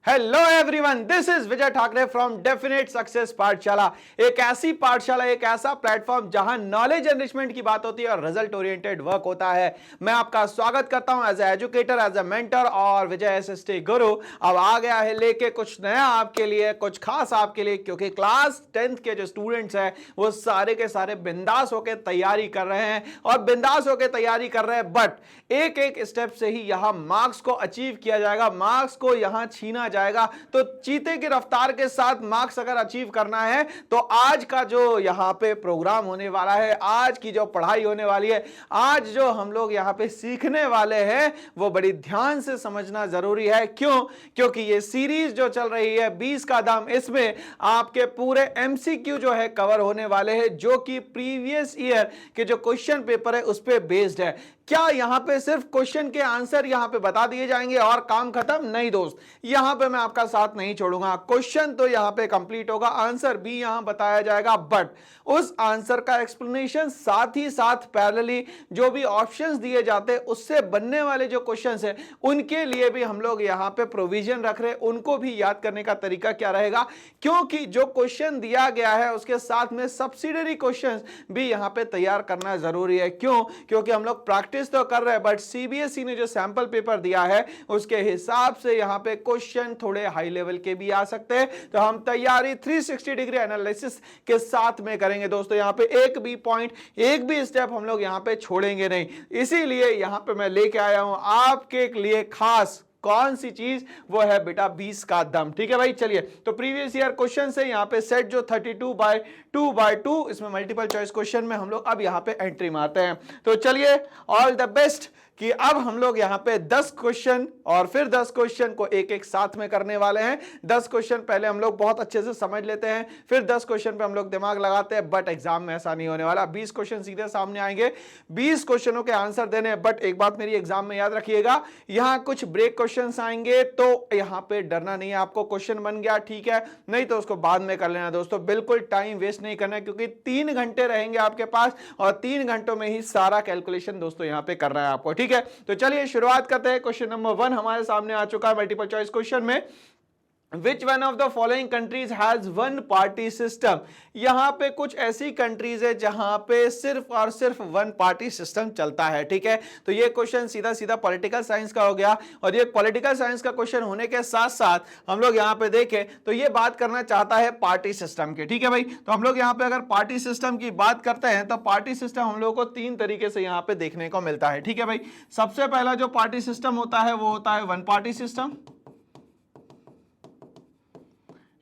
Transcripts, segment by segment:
Hello everyone, this is Vijay Thackeray from definite success पाठशाला। एक ऐसी पाठशाला, एक ऐसा प्लेटफॉर्म जहां नॉलेज एनरिचमेंट की बात होती है और रिजल्ट ओरिएंटेड वर्क होता है। मैं आपका स्वागत करता हूं as a educator, as a mentor और विजय एसएसटी गुरु अब आ गया है लेके कुछ नया आपके लिए, कुछ खास आपके लिए, क्योंकि क्लास 10th के जो स्टूडेंट्स हैं वो सारे के सारे बिंदास होकर तैयारी कर रहे हैं और बिंदास होकर तैयारी कर रहे हैं। बट एक एक स्टेप से ही यहां मार्क्स को अचीव किया जाएगा, मार्क्स को यहां छीना जाएगा। तो चीते की रफ्तार के साथ मार्क्स अगर अचीव करना है तो आज का जो यहां पे प्रोग्राम होने वाला है, आज की जो पढ़ाई होने वाली है, आज जो हम लोग यहां पे सीखने वाले हैं वो बड़ी ध्यान से समझना जरूरी है। क्यों? क्योंकि ये सीरीज जो चल रही है 20 का दाम, इसमें आपके पूरे एमसीक्यू जो है कवर होने वाले हैं, जो कि प्रीवियस ईयर के जो क्वेश्चन पेपर है उस पर बेस्ड है। क्या यहां पे सिर्फ क्वेश्चन के आंसर यहां पे बता दिए जाएंगे और काम खत्म? नहीं दोस्त, यहां पे मैं आपका साथ नहीं छोड़ूंगा। क्वेश्चन तो यहां पे कंप्लीट होगा, आंसर भी यहां बताया जाएगा, बट उस आंसर का एक्सप्लेनेशन साथ ही साथ पैरेलली जो भी ऑप्शंस दिए जाते हैं उससे बनने वाले जो क्वेश्चंस है उनके लिए भी हम लोग यहां पे प्रोविजन रख रहे हैं। उनको भी याद करने का तरीका क्या रहेगा, क्योंकि जो क्वेश्चन दिया गया है उसके साथ में सब्सिडरी क्वेश्चन भी यहां पे तैयार करना जरूरी है। क्यों? क्योंकि हम लोग प्रैक्टिस तो कर रहे हैं, बट सीबीएसई ने जो सैंपल पेपर दिया है उसके हिसाब से यहां पे क्वेश्चन थोड़े हाई लेवल के भी आ सकते हैं। तो हम तैयारी 360 डिग्री एनालिसिस के साथ में करेंगे दोस्तों। यहां पे एक भी पॉइंट, एक भी स्टेप हम लोग यहां पे छोड़ेंगे नहीं। इसीलिए यहां पे मैं लेके आया हूं आपके लिए खास कौन सी चीज, वो है बेटा 20 का दम। ठीक है भाई, चलिए। तो प्रीवियस ईयर क्वेश्चन से यहाँ पे सेट जो 32/2/2, इसमें मल्टीपल चॉइस क्वेश्चन में हम लोग अब यहाँ पे एंट्री मारते हैं। तो चलिए, ऑल द बेस्ट कि अब हम लोग यहाँ पे 10 क्वेश्चन और फिर 10 क्वेश्चन को एक एक साथ में करने वाले हैं। 10 क्वेश्चन पहले हम लोग बहुत अच्छे से समझ लेते हैं, फिर 10 क्वेश्चन पे हम लोग दिमाग लगाते हैं। बट एग्जाम में ऐसा नहीं होने वाला। 20 क्वेश्चन सीधे सामने आएंगे, 20 क्वेश्चनों के आंसर देने हैं। बट एक बात मेरी एग्जाम में याद रखिएगा, यहाँ कुछ ब्रेक क्वेश्चन आएंगे तो यहाँ पे डरना नहीं है आपको। क्वेश्चन बन गया ठीक है, नहीं तो उसको बाद में कर लेना दोस्तों। बिल्कुल टाइम वेस्ट नहीं करना है, क्योंकि 3 घंटे रहेंगे आपके पास और 3 घंटों में ही सारा कैलकुलेशन दोस्तों यहाँ पे करना है आपको। ठीक है, तो चलिए शुरुआत करते हैं। क्वेश्चन नंबर 1 हमारे सामने आ चुका है मल्टीपल चॉइस क्वेश्चन में। Which one of the following countries has one party system? यहां पे कुछ ऐसी कंट्रीज है जहां पे सिर्फ और सिर्फ वन पार्टी सिस्टम चलता है। ठीक है, तो ये क्वेश्चन सीधा सीधा पॉलिटिकल साइंस का हो गया और ये पॉलिटिकल साइंस का क्वेश्चन होने के साथ साथ हम लोग यहां पे देखें तो ये बात करना चाहता है पार्टी सिस्टम की। ठीक है भाई, तो हम लोग यहां पे अगर पार्टी सिस्टम की बात करते हैं तो पार्टी सिस्टम हम लोग को 3 तरीके से यहां पे देखने को मिलता है। ठीक है भाई, सबसे पहला जो पार्टी सिस्टम होता है वो होता है वन पार्टी सिस्टम,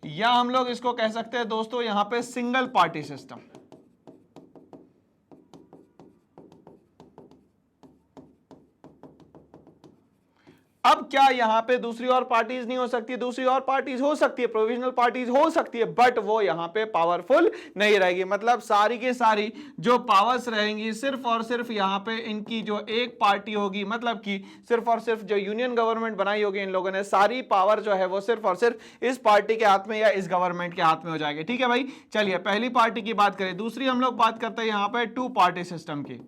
या हम लोग इसको कह सकते हैं दोस्तों यहां पे सिंगल पार्टी सिस्टम। अब क्या यहां पे दूसरी और पार्टीज नहीं हो सकती? दूसरी और पार्टीज हो सकती है, प्रोविजनल पार्टीज हो सकती है, बट वो यहां पे पावरफुल नहीं रहेगी। मतलब सारी की सारी जो पावर्स रहेंगी सिर्फ और सिर्फ यहां पे इनकी जो एक पार्टी होगी, मतलब कि सिर्फ और सिर्फ जो यूनियन गवर्नमेंट बनाई होगी इन लोगों ने, सारी पावर जो है वो सिर्फ और सिर्फ इस पार्टी के हाथ में या इस गवर्नमेंट के हाथ में हो जाएगी। ठीक है भाई, चलिए पहली पार्टी की बात करें। दूसरी हम लोग बात करते हैं यहां पे 2 पार्टी सिस्टम की।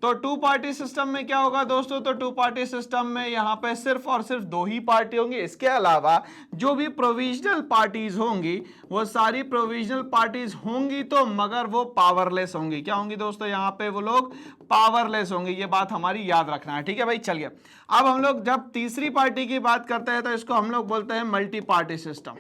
तो 2 पार्टी सिस्टम में क्या होगा दोस्तों? तो 2 पार्टी सिस्टम में यहां पे सिर्फ और सिर्फ 2 ही पार्टी होंगी। इसके अलावा जो भी प्रोविजनल पार्टीज होंगी वो सारी प्रोविजनल पार्टीज होंगी तो मगर वो पावरलेस होंगी। क्या होंगी दोस्तों? यहां पे वो लोग पावरलेस होंगे। ये बात हमारी याद रखना है। ठीक है भाई, चलिए अब हम लोग जब तीसरी पार्टी की बात करते हैं तो इसको हम लोग बोलते हैं मल्टी पार्टी सिस्टम।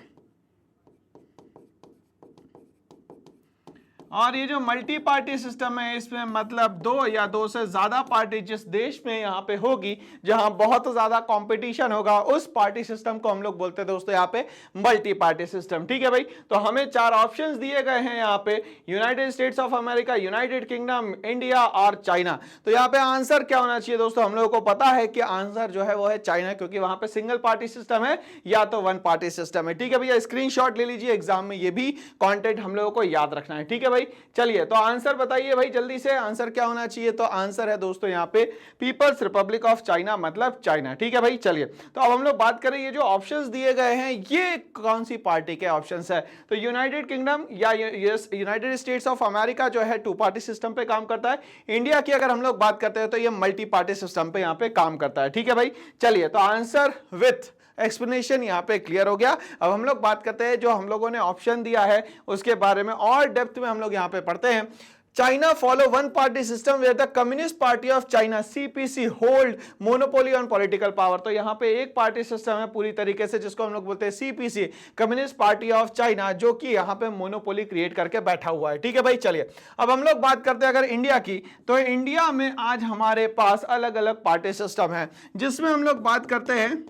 और ये जो मल्टी पार्टी सिस्टम है इसमें मतलब 2 या 2 से ज्यादा पार्टी जिस देश में यहाँ पे होगी, जहां बहुत ज्यादा कंपटीशन होगा, उस पार्टी सिस्टम को हम लोग बोलते हैं दोस्तों यहाँ पे मल्टी पार्टी सिस्टम। ठीक है भाई, तो हमें 4 ऑप्शंस दिए गए हैं यहाँ पे, United states of America, United kingdom, India और चाइना। तो यहाँ पे आंसर क्या होना चाहिए दोस्तों? हम लोगों को पता है कि आंसर जो है वो है चाइना, क्योंकि वहां पे सिंगल पार्टी सिस्टम है या तो वन पार्टी सिस्टम है। ठीक है भैया, स्क्रीनशॉट ले लीजिए, एग्जाम में ये भी कॉन्टेंट हम लोगों को याद रखना है। ठीक है भाई, चलिए तो आंसर बताइए भाई जल्दी से, आंसर क्या होना चाहिए? तो आंसर है दोस्तों यहाँ पे पीपल्स रिपब्लिक ऑफ चाइना, मतलब चाइना। ठीक है भाई, चलिए तो अब हम लोग बात करें ये जो ऑप्शंस दिए गए हैं ये कौन सी पार्टी के ऑप्शंस है? तो यूनाइटेड किंगडम या यूनाइटेड स्टेट्स ऑफ अमेरिका जो है 2 पार्टी सिस्टम पे काम करता है। इंडिया की अगर हम लोग बात करते हैं तो ये मल्टी पार्टी सिस्टम पे यहाँ पे काम करता है। ठीक है भाई, चलिए तो आंसर विथ एक्सप्लेनेशन यहाँ पे क्लियर हो गया। अब हम लोग बात करते हैं जो हम लोगों ने ऑप्शन दिया है उसके बारे में और डेप्थ में हम लोग यहाँ पे पढ़ते हैं। China follow one party system where the communist party of China CPC hold monopoly on political power. तो यहाँ पे एक पार्टी सिस्टम है पूरी तरीके से जिसको हम लोग बोलते हैं CPC, communist party of China, जो कि यहाँ पे मोनोपोली क्रिएट करके बैठा हुआ है। ठीक है भाई, चलिए अब हम लोग बात करते हैं अगर इंडिया की, तो इंडिया में आज हमारे पास अलग अलग पार्टी सिस्टम है, जिसमें हम लोग बात करते हैं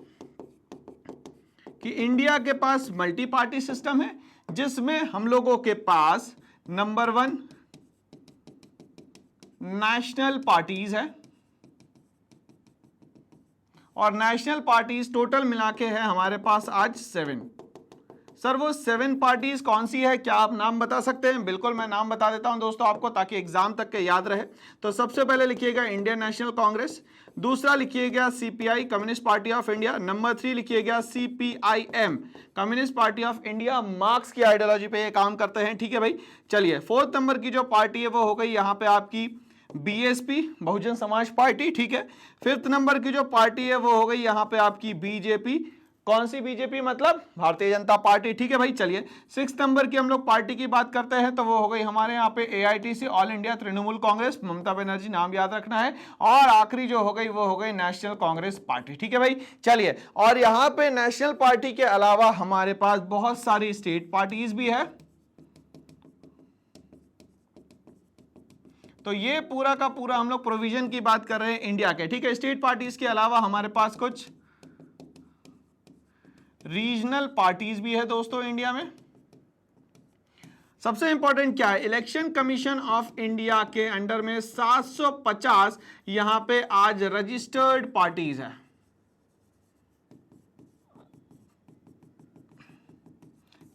कि इंडिया के पास मल्टी पार्टी सिस्टम है, जिसमें हम लोगों के पास नंबर 1 नेशनल पार्टीज है, और नेशनल पार्टीज टोटल मिला के है हमारे पास आज 7। सर वो 7 पार्टीज कौन सी है, क्या आप नाम बता सकते हैं? बिल्कुल मैं नाम बता देता हूं दोस्तों आपको, ताकि एग्जाम तक के याद रहे। तो सबसे पहले लिखिएगा इंडियन नेशनल कांग्रेस, दूसरा लिखिएगा CPI communist party of India, number 3 लिखिएगा CPIM communist party of India, marks की आइडियोलॉजी पे ये काम करते हैं। ठीक है भाई, चलिए 4th नंबर की जो पार्टी है वो हो गई यहाँ पे आपकी बीएसपी बहुजन समाज पार्टी। ठीक है, 5th नंबर की जो पार्टी है वो हो गई यहाँ पे आपकी बीजेपी। कौन सी बीजेपी? मतलब भारतीय जनता पार्टी। ठीक है भाई, चलिए 6th नंबर की हम लोग पार्टी की बात करते हैं तो वो हो गई हमारे यहाँ पे AITC all India Trinamool Congress, Mamata Banerjee नाम याद रखना है, और आखिरी जो हो गई वो हो गई नेशनल कांग्रेस पार्टी। ठीक है भाई, चलिए और यहाँ पे नेशनल पार्टी के अलावा हमारे पास बहुत सारी स्टेट पार्टीज भी है। तो ये पूरा का पूरा हम लोग प्रोविजन की बात कर रहे हैं इंडिया के। ठीक है, स्टेट पार्टीज के अलावा हमारे पास कुछ रीजनल पार्टीज भी है दोस्तों इंडिया में। सबसे इंपॉर्टेंट क्या है, इलेक्शन कमीशन ऑफ इंडिया के अंडर में 750 यहां पे आज रजिस्टर्ड पार्टीज है।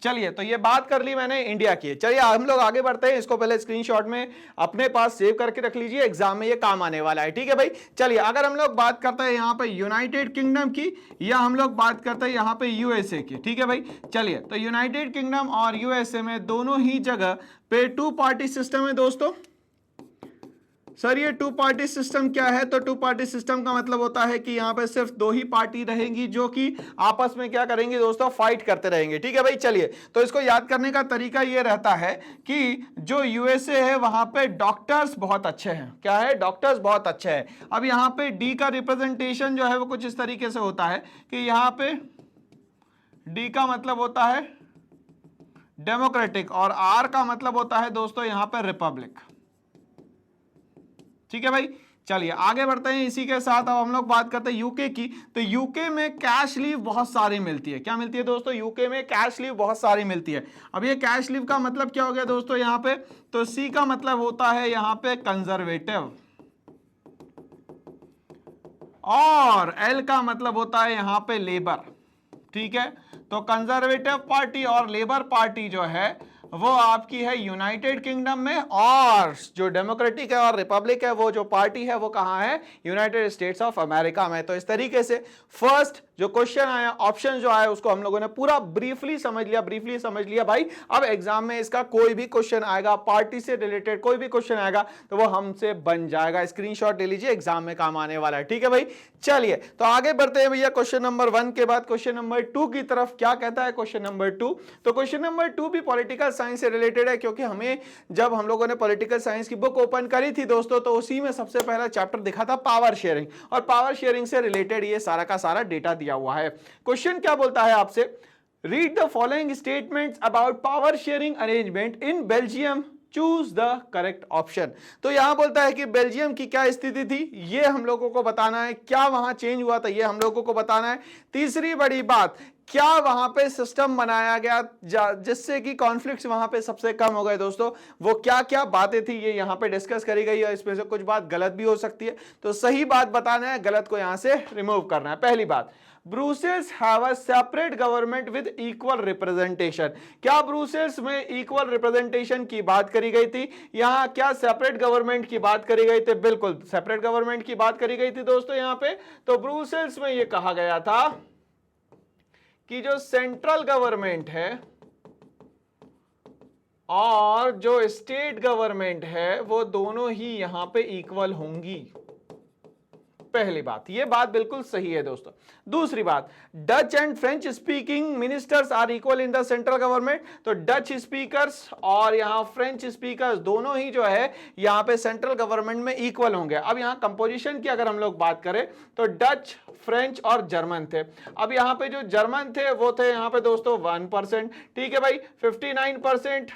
चलिए तो ये बात कर ली मैंने इंडिया की। चलिए हम लोग आगे बढ़ते हैं, इसको पहले स्क्रीनशॉट में अपने पास सेव करके रख लीजिए, एग्जाम में ये काम आने वाला है। ठीक है भाई, चलिए अगर हम लोग बात करते हैं यहाँ पे यूनाइटेड किंगडम की, या हम लोग बात करते हैं यहाँ पे यूएसए की। ठीक है भाई, चलिए तो यूनाइटेड किंगडम और यूएसए में दोनों ही जगह पे 2 पार्टी सिस्टम है दोस्तों। सर ये 2 पार्टी सिस्टम क्या है? तो 2 पार्टी सिस्टम का मतलब होता है कि यहां पे सिर्फ 2 ही पार्टी रहेंगी जो कि आपस में क्या करेंगी दोस्तों, फाइट करते रहेंगे। ठीक है भाई, चलिए तो इसको याद करने का तरीका ये रहता है कि जो यूएसए है वहां पे डॉक्टर्स बहुत अच्छे हैं। क्या है? डॉक्टर्स बहुत अच्छे हैं। अब यहाँ पे डी का रिप्रेजेंटेशन जो है वो कुछ इस तरीके से होता है कि यहाँ पे डी का मतलब होता है डेमोक्रेटिक, और आर का मतलब होता है दोस्तों यहाँ पे रिपब्लिक। ठीक है भाई, चलिए आगे बढ़ते हैं। इसी के साथ अब हम लोग बात करते हैं यूके की। तो यूके में कैश लीव बहुत सारी मिलती है। क्या मिलती है दोस्तों? यूके में कैश लीव बहुत सारी मिलती है। अब ये कैश लीव का मतलब क्या हो गया दोस्तों यहाँ पे? तो सी का मतलब होता है यहाँ पे कंजर्वेटिव, और एल का मतलब होता है यहाँ पे लेबर। ठीक है, तो कंजर्वेटिव पार्टी और लेबर पार्टी जो है वो आपकी है यूनाइटेड किंगडम में, और जो डेमोक्रेटिक है और रिपब्लिक है वो जो पार्टी है वो कहां है? यूनाइटेड स्टेट्स ऑफ अमेरिका में। तो इस तरीके से फर्स्ट जो क्वेश्चन आया, ऑप्शन जो आया, उसको हम लोगों ने पूरा ब्रीफली समझ लिया भाई। अब एग्जाम में इसका कोई भी क्वेश्चन आएगा, पार्टी से रिलेटेड कोई भी क्वेश्चन आएगा तो वो हमसे बन जाएगा। स्क्रीनशॉट ले लीजिए, एग्जाम में काम आने वाला है। ठीक है भाई, चलिए तो आगे बढ़ते हैं भैया। क्वेश्चन नंबर 1 के बाद क्वेश्चन नंबर 2 की तरफ। क्या कहता है क्वेश्चन नंबर 2? तो क्वेश्चन नंबर 2 भी पॉलिटिकल साइंस से रिलेटेड है, क्योंकि हमें जब हम लोगों ने पॉलिटिकल साइंस की बुक ओपन करी थी दोस्तों, तो उसी में सबसे पहला चैप्टर दिखा था पावर शेयरिंग, और पावर शेयरिंग से रिलेटेड ये सारा का सारा डेटा दिया हुआ है। क्वेश्चन क्या बोलता है आपसे? Read the following statements about power sharing arrangement in Belgium, choose the correct option. तो यहां बोलता है कि बेल्जियम की क्या स्थिति थी ये हम लोगों को बताना है, क्या वहां चेंज हुआ था ये हम लोगों को बताना है। तीसरी बड़ी बात, क्या वहां पे सिस्टम बनाया गया जिससे कि कॉन्फ्लिक्ट्स वहां पे सबसे कम हो गए दोस्तों, वो क्या क्या बातें थी ये यहां पे डिस्कस करी गई है। इसमें से कुछ बात गलत भी हो सकती है, तो सही बात बताना है, गलत को यहां से रिमूव करना है। पहली बात, Brussels have a separate government with equal representation. क्या ब्रुसेल्स में इक्वल रिप्रेजेंटेशन की बात करी गई थी? यहां क्या सेपरेट गवर्नमेंट की बात करी गई थी? बिल्कुल सेपरेट गवर्नमेंट की बात करी गई थी दोस्तों यहां पे। तो ब्रुसेल्स में यह कहा गया था कि जो सेंट्रल गवर्नमेंट है और जो स्टेट गवर्नमेंट है वो दोनों ही यहां पे इक्वल होंगी। पहली बात, ये बात बिल्कुल सही है दोस्तों। दूसरी बात, Dutch and French speaking ministers are equal in the central government. तो डच स्पीकर्स और यहां फ्रेंच स्पीकर्स दोनों ही जो है यहां पे सेंट्रल गवर्नमेंट में इक्वल होंगे। अब यहां कंपोजिशन की अगर हम लोग बात करें तो डच, फ्रेंच और जर्मन थे। अब यहां पे जो जर्मन थे वो थे यहां पे दोस्तों 1%, ठीक है भाई। 59%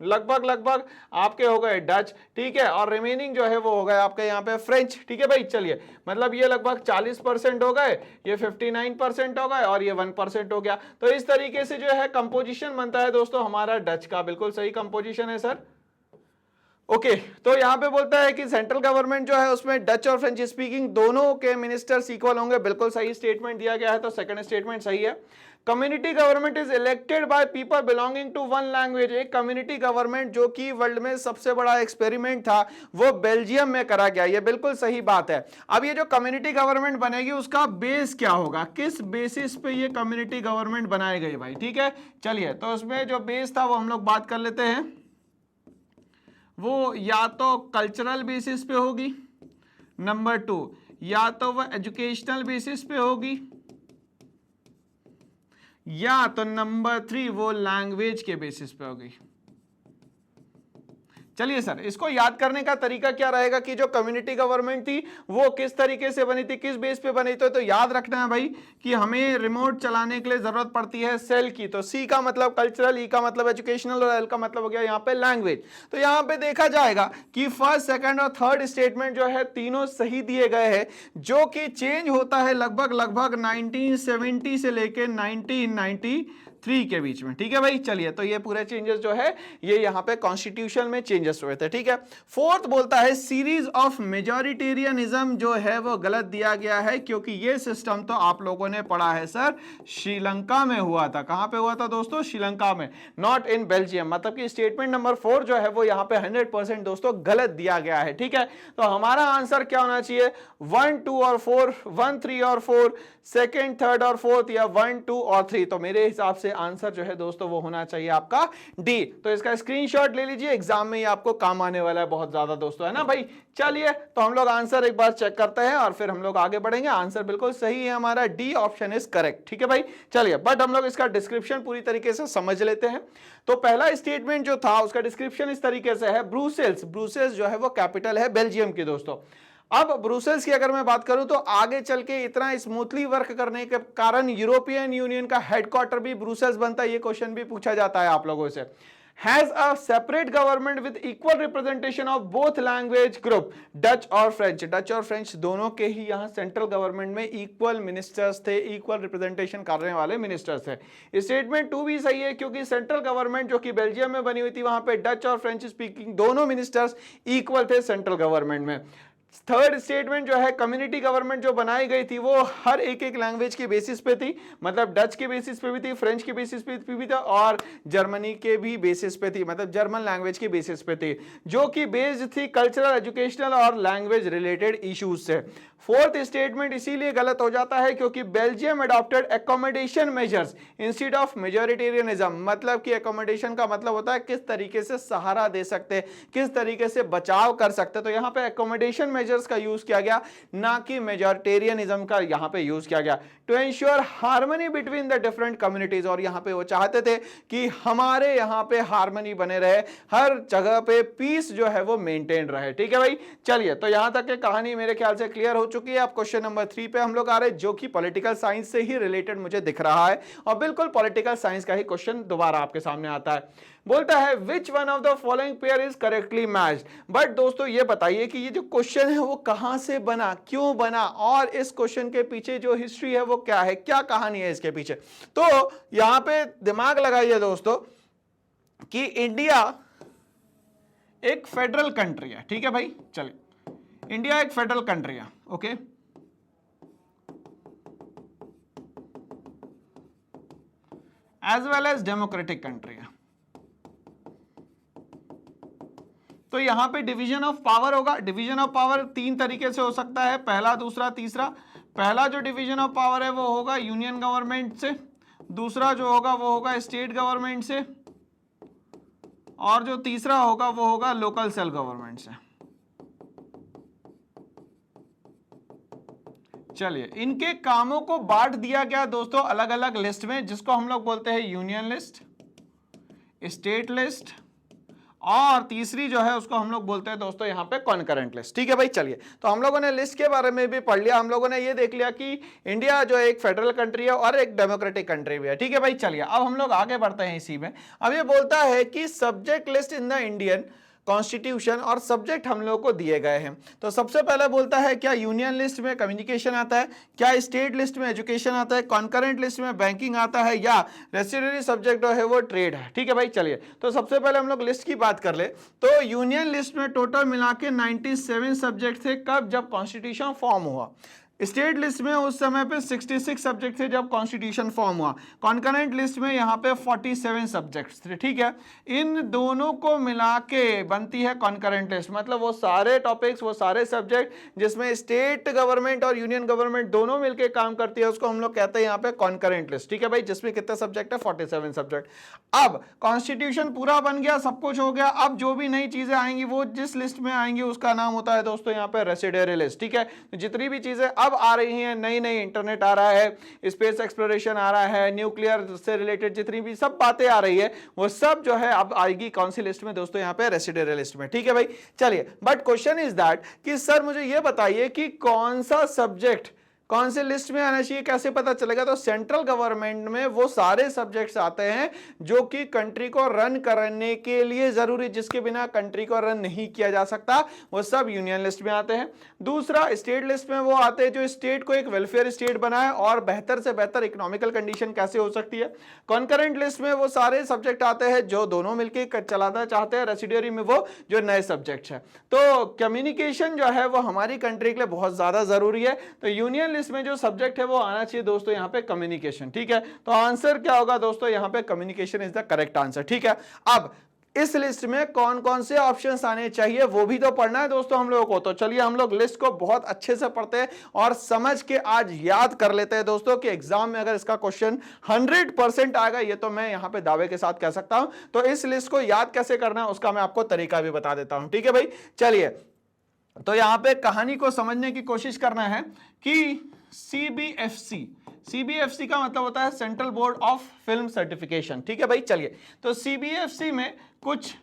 लगभग आपके हो गए डच, ठीक है, और रिमेनिंग जो है वो हो गए आपके यहाँ पे फ्रेंच, ठीक है भाई। चलिए, मतलब ये लगभग 40% हो गए, ये 59% हो गए और ये 1% हो गया। तो इस तरीके से जो है कंपोजिशन बनता है दोस्तों हमारा डच का। बिल्कुल सही कंपोजिशन है सर। ओके तो यहां पे बोलता है कि सेंट्रल गवर्नमेंट जो है उसमें डच और फ्रेंच स्पीकिंग दोनों के मिनिस्टर्स इक्वल होंगे। बिल्कुल सही स्टेटमेंट दिया गया है, तो सेकंड स्टेटमेंट सही है। Community government is elected by people belonging to one language. एक कम्युनिटी गवर्नमेंट जो कि वर्ल्ड में सबसे बड़ा एक्सपेरिमेंट था वो बेल्जियम में करा गया, ये बिल्कुल सही बात है। अब ये जो कम्युनिटी गवर्नमेंट बनेगी उसका बेस क्या होगा, किस बेसिस पे ये कम्युनिटी गवर्नमेंट बनाई गई भाई, ठीक है। चलिए, तो उसमें जो बेस था वो हम लोग बात कर लेते हैं। वो या तो कल्चरल बेसिस पे होगी, नंबर 2 या तो वो एजुकेशनल बेसिस पे होगी, या तो नंबर 3 वो लैंग्वेज के बेसिस पे होगी। चलिए सर, इसको याद करने का तरीका क्या रहेगा कि जो कम्युनिटी गवर्नमेंट थी वो किस तरीके से बनी थी, किस बेस पे बनी थी। तो याद रखना है भाई कि हमें रिमोट चलाने के लिए जरूरत पड़ती है सेल की। तो सी का मतलब कल्चरल, ई का मतलब एजुकेशनल और एल का मतलब हो गया यहाँ पे लैंग्वेज। तो यहाँ पे देखा जाएगा कि फर्स्ट, सेकंड और थर्ड स्टेटमेंट जो है तीनों सही दिए गए हैं, जो कि चेंज होता है लगभग 1970 से लेके 1993 के बीच में, ठीक है भाई। चलिए, तो ये पूरे चेंजेस जो है ये यहाँ पे कॉन्स्टिट्यूशन में चेंजेस हुए थे, ठीक है। फोर्थ बोलता है सीरीज ऑफ मेजॉरिटेरियनिज्म जो है वो गलत दिया गया है, क्योंकि ये सिस्टम तो आप लोगों ने पढ़ा है सर, श्रीलंका में हुआ था। कहां पे हुआ था दोस्तों, श्रीलंका में, नॉट इन बेल्जियम। मतलब कि स्टेटमेंट नंबर 4 जो है वो यहाँ पे 100% दोस्तों गलत दिया गया है, ठीक है। तो हमारा आंसर क्या होना चाहिए, 1, 2 और 4, 1, 3 और 4, सेकेंड, थर्ड और फोर्थ, या 1, 2 और 3। तो मेरे हिसाब से आंसर जो है दोस्तों वो होना चाहिए आपका डी। तो इसका स्क्रीनशॉट ले लीजिए, एग्जाम में ये आपको काम आने वाला है बहुत ज्यादा दोस्तों, है ना भाई। चलिए, तो हम लोग आंसर एक बार चेक करते हैं और फिर हम लोग आगे बढ़ेंगे। आंसर बिल्कुल सही है हमारा, डी ऑप्शन इज करेक्ट, ठीक है भाई। चलिए, बट हम लोग इसका डिस्क्रिप्शन पूरी तरीके से समझ लेते हैं। तो पहला स्टेटमेंट जो था उसका डिस्क्रिप्शन इस तरीके से है, ब्रुसेल्स। ब्रुसेल्स जो है वो कैपिटल है बेल्जियम की दोस्तों। अब ब्रुसेल्स की अगर मैं बात करूं तो आगे चल के इतना स्मूथली वर्क करने के कारण यूरोपियन यूनियन का हेडक्वार्टर भी ब्रुसेल्स बनता है। ये क्वेश्चन भी पूछा जाता है आप लोगों से। Has a separate government with equal representation of both language group, Dutch और फ्रेंच। डच और फ्रेंच दोनों के ही यहाँ सेंट्रल गवर्नमेंट में इक्वल मिनिस्टर्स थे, इक्वल रिप्रेजेंटेशन करने वाले मिनिस्टर्स थे। स्टेटमेंट 2 भी सही है, क्योंकि सेंट्रल गवर्नमेंट जो कि बेल्जियम में बनी हुई थी वहां पे डच और फ्रेंच स्पीकिंग दोनों मिनिस्टर्स इक्वल थे सेंट्रल गवर्नमेंट में। थर्ड स्टेटमेंट जो है, कम्युनिटी गवर्नमेंट जो बनाई गई थी वो हर एक लैंग्वेज के बेसिस पे थी। मतलब डच के बेसिस पे भी थी, फ्रेंच के बेसिस पे भी था और जर्मनी के भी बेसिस पे थी, मतलब जर्मन लैंग्वेज के बेसिस पे थी, जो कि बेस्ड थी कल्चरल, एजुकेशनल और लैंग्वेज रिलेटेड इश्यूज से। फोर्थ स्टेटमेंट इसीलिए गलत हो जाता है क्योंकि Belgium adopted accommodation measures instead of majoritarianism. मतलब कि एकोमोडेशन का मतलब होता है किस तरीके से सहारा दे सकते, किस तरीके से बचाव कर सकते। तो यहाँ पे एकोमोडेशन मेजर्स का यूज किया गया, ना कि मेजॉरिटेरियनिज्म का यहाँ पे यूज किया गया, to ensure harmony between the different communities. और यहाँ पे वो चाहते थे कि हमारे यहाँ पे हार्मनी बने रहे, हर जगह पे पीस जो है वो मेंटेन रहे, ठीक है भाई। चलिए, तो यहां तक की कहानी मेरे ख्याल से क्लियर हो चुकी है। अब क्वेश्चन नंबर 3 पे हम लोग आ रहे हैं, जो कि पॉलिटिकल साइंस से ही रिलेटेड मुझे दिख रहा है और बिल्कुल पॉलिटिकल साइंस का ही क्वेश्चन दोबारा आपके सामने आता है। बोलता है which one of the following pair is correctly matched. But दोस्तों ये बताइए कि ये जो क्वेश्चन है वो कहां से बना, क्यों बना, और इस क्वेश्चन के पीछे जो हिस्ट्री है वो क्या है, क्या कहानी है इसके पीछे। तो यहां पे दिमाग लगाइए दोस्तों कि इंडिया एक फेडरल कंट्री है, ठीक है भाई। चलिए, इंडिया एक फेडरल कंट्री है, okay. As well as democratic country है। तो यहां पे डिवीजन ऑफ पावर होगा। डिवीजन ऑफ पावर 3 तरीके से हो सकता है, पहला, दूसरा, तीसरा। पहला जो डिवीजन ऑफ पावर है वो होगा यूनियन गवर्नमेंट से, दूसरा जो होगा वो होगा स्टेट गवर्नमेंट से, और जो तीसरा होगा वो होगा लोकल सेल्फ गवर्नमेंट से। चलिए, इनके कामों को बांट दिया गया दोस्तों अलग अलग लिस्ट में, जिसको हम लोग बोलते हैं यूनियन लिस्ट, स्टेट लिस्ट, और तीसरी जो है उसको हम लोग बोलते हैं दोस्तों यहाँ पे कॉन्करेंट लिस्ट। ठीक है भाई, चलिए, तो हम लोगों ने लिस्ट के बारे में भी पढ़ लिया, हम लोगों ने ये देख लिया कि इंडिया जो एक फेडरल कंट्री है और एक डेमोक्रेटिक कंट्री भी है। ठीक है भाई, चलिए, अब हम लोग आगे बढ़ते हैं इसी में। अब ये बोलता है कि subject list in the Indian constitution, और सब्जेक्ट हम लोग को दिए गए हैं। तो सबसे पहले बोलता है क्या यूनियन लिस्ट में कम्युनिकेशन आता है, क्या स्टेट लिस्ट में एजुकेशन आता है, कॉन्करेंट लिस्ट में बैंकिंग आता है, या रेसिडुअरी सब्जेक्ट जो है वो ट्रेड है। ठीक है भाई, चलिए, तो सबसे पहले हम लोग लिस्ट की बात कर ले तो यूनियन लिस्ट में टोटल मिला के 97 सब्जेक्ट थे। कब? जब कॉन्स्टिट्यूशन फॉर्म हुआ। स्टेट लिस्ट में उस समय पे 66 सब्जेक्ट थे जब कॉन्स्टिट्यूशन फॉर्म हुआ। कॉन्करेंट लिस्ट में यहाँ पे 47 सब्जेक्ट्स थे। ठीक है, इन दोनों को मिला के बनती है कॉन्करेंट लिस्ट, मतलब वो सारे टॉपिक्स, वो सारे सब्जेक्ट जिसमें स्टेट गवर्नमेंट और यूनियन गवर्नमेंट दोनों मिलकर काम करती है, उसको हम लोग कहते हैं यहाँ पे कॉन्करेंट लिस्ट। ठीक है भाई, जिसमें कितने सब्जेक्ट है? 47 सब्जेक्ट। अब कॉन्स्टिट्यूशन पूरा बन गया, सब कुछ हो गया, अब जो भी नई चीजें आएंगी वो जिस लिस्ट में आएंगी उसका नाम होता है दोस्तों यहाँ पे रेसिडुअरी लिस्ट। ठीक है, जितनी भी चीजें अब आ रही हैं, नई नई इंटरनेट आ रहा है, स्पेस एक्सप्लोरेशन आ रहा है, न्यूक्लियर से रिलेटेड जितनी भी सब बातें आ रही है, वो सब जो है अब आएगी कौन सी लिस्ट में दोस्तों? यहाँ पे रेसिडुअरी लिस्ट में। ठीक है भाई, चलिए, बट क्वेश्चन इज दैट कि सर मुझे ये बताइए कि कौन सा सब्जेक्ट कौन से लिस्ट में आना चाहिए, कैसे पता चलेगा? तो सेंट्रल गवर्नमेंट में वो सारे सब्जेक्ट्स आते हैं जो कि कंट्री को रन करने के लिए जरूरी, जिसके बिना कंट्री को रन नहीं किया जा सकता, वो सब यूनियन लिस्ट में आते हैं। दूसरा, स्टेट लिस्ट में वो आते हैं जो स्टेट को एक वेलफेयर स्टेट बनाए और बेहतर से बेहतर इकोनॉमिकल कंडीशन कैसे हो सकती है। कॉन्करेंट लिस्ट में वो सारे सब्जेक्ट आते हैं जो दोनों मिलकर चलाना चाहते हैं। रेसिडुअरी में वो जो नए सब्जेक्ट है। तो कम्युनिकेशन जो है वो हमारी कंट्री के लिए बहुत ज्यादा जरूरी है। तो यूनियन इसमें जो सब्जेक्ट है वो आना चाहिए दोस्तों यहाँ पे कम्युनिकेशन। ठीक है, तो आंसर क्या होगा दोस्तों? यहाँ पे communication is the correct answer. ठीक है, अब इस लिस्ट में कौन कौन से ऑप्शंस आने चाहिए वो भी तो पढ़ना है दोस्तों हम लोगों को। तो चलिए हम लोग लिस्ट को बहुत अच्छे से पढ़ते हैं और समझ के आज याद कर लेते हैं दोस्तों कि एग्जाम में अगर इसका क्वेश्चन 100% आएगा, ये तो मैं यहाँ पे दावे के साथ कह सकता हूं। तो इस लिस्ट को याद कैसे करना है उसका मैं आपको तरीका भी बता देता हूं। ठीक है भाई, चलिए, तो यहां पे कहानी को समझने की कोशिश करना है कि सीबीएफसी का मतलब होता है central board of film certification. ठीक है भाई, चलिए, तो सीबीएफसी में कुछ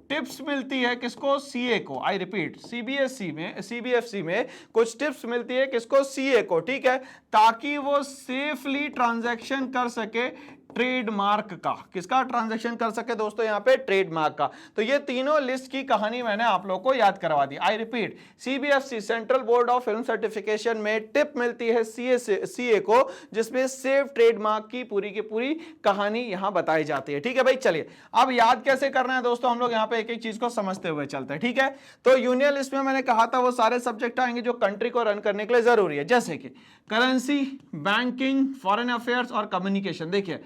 टिप्स मिलती है किसको? सीए को। आई रिपीट, सीबीएफसी में कुछ टिप्स मिलती है किसको? सीए को। ठीक है, ताकि वो सेफली ट्रांजैक्शन कर सके ट्रेडमार्क का। किसका ट्रांजैक्शन कर सके दोस्तों? यहाँ पे ट्रेडमार्क का। तो ये तीनों लिस्ट की कहानी मैंने आप लोगों को याद करवा दी। I repeat, CBFC central board of film certification में टिप मिलती है सीए को, जिसमें सेफ ट्रेडमार्क की पूरी कहानी यहाँ बताई जाती है। ठीक है भाई, चलिए, अब याद कैसे करना है दोस्तों? हम लोग यहाँ पे एक एक चीज को समझते हुए चलते हैं। ठीक है, तो यूनियन लिस्ट में मैंने कहा था वो सारे सब्जेक्ट आएंगे जो कंट्री को रन करने के लिए जरूरी है, जैसे कि करेंसी, बैंकिंग, फॉरेन अफेयर्स और कम्युनिकेशन। देखिए,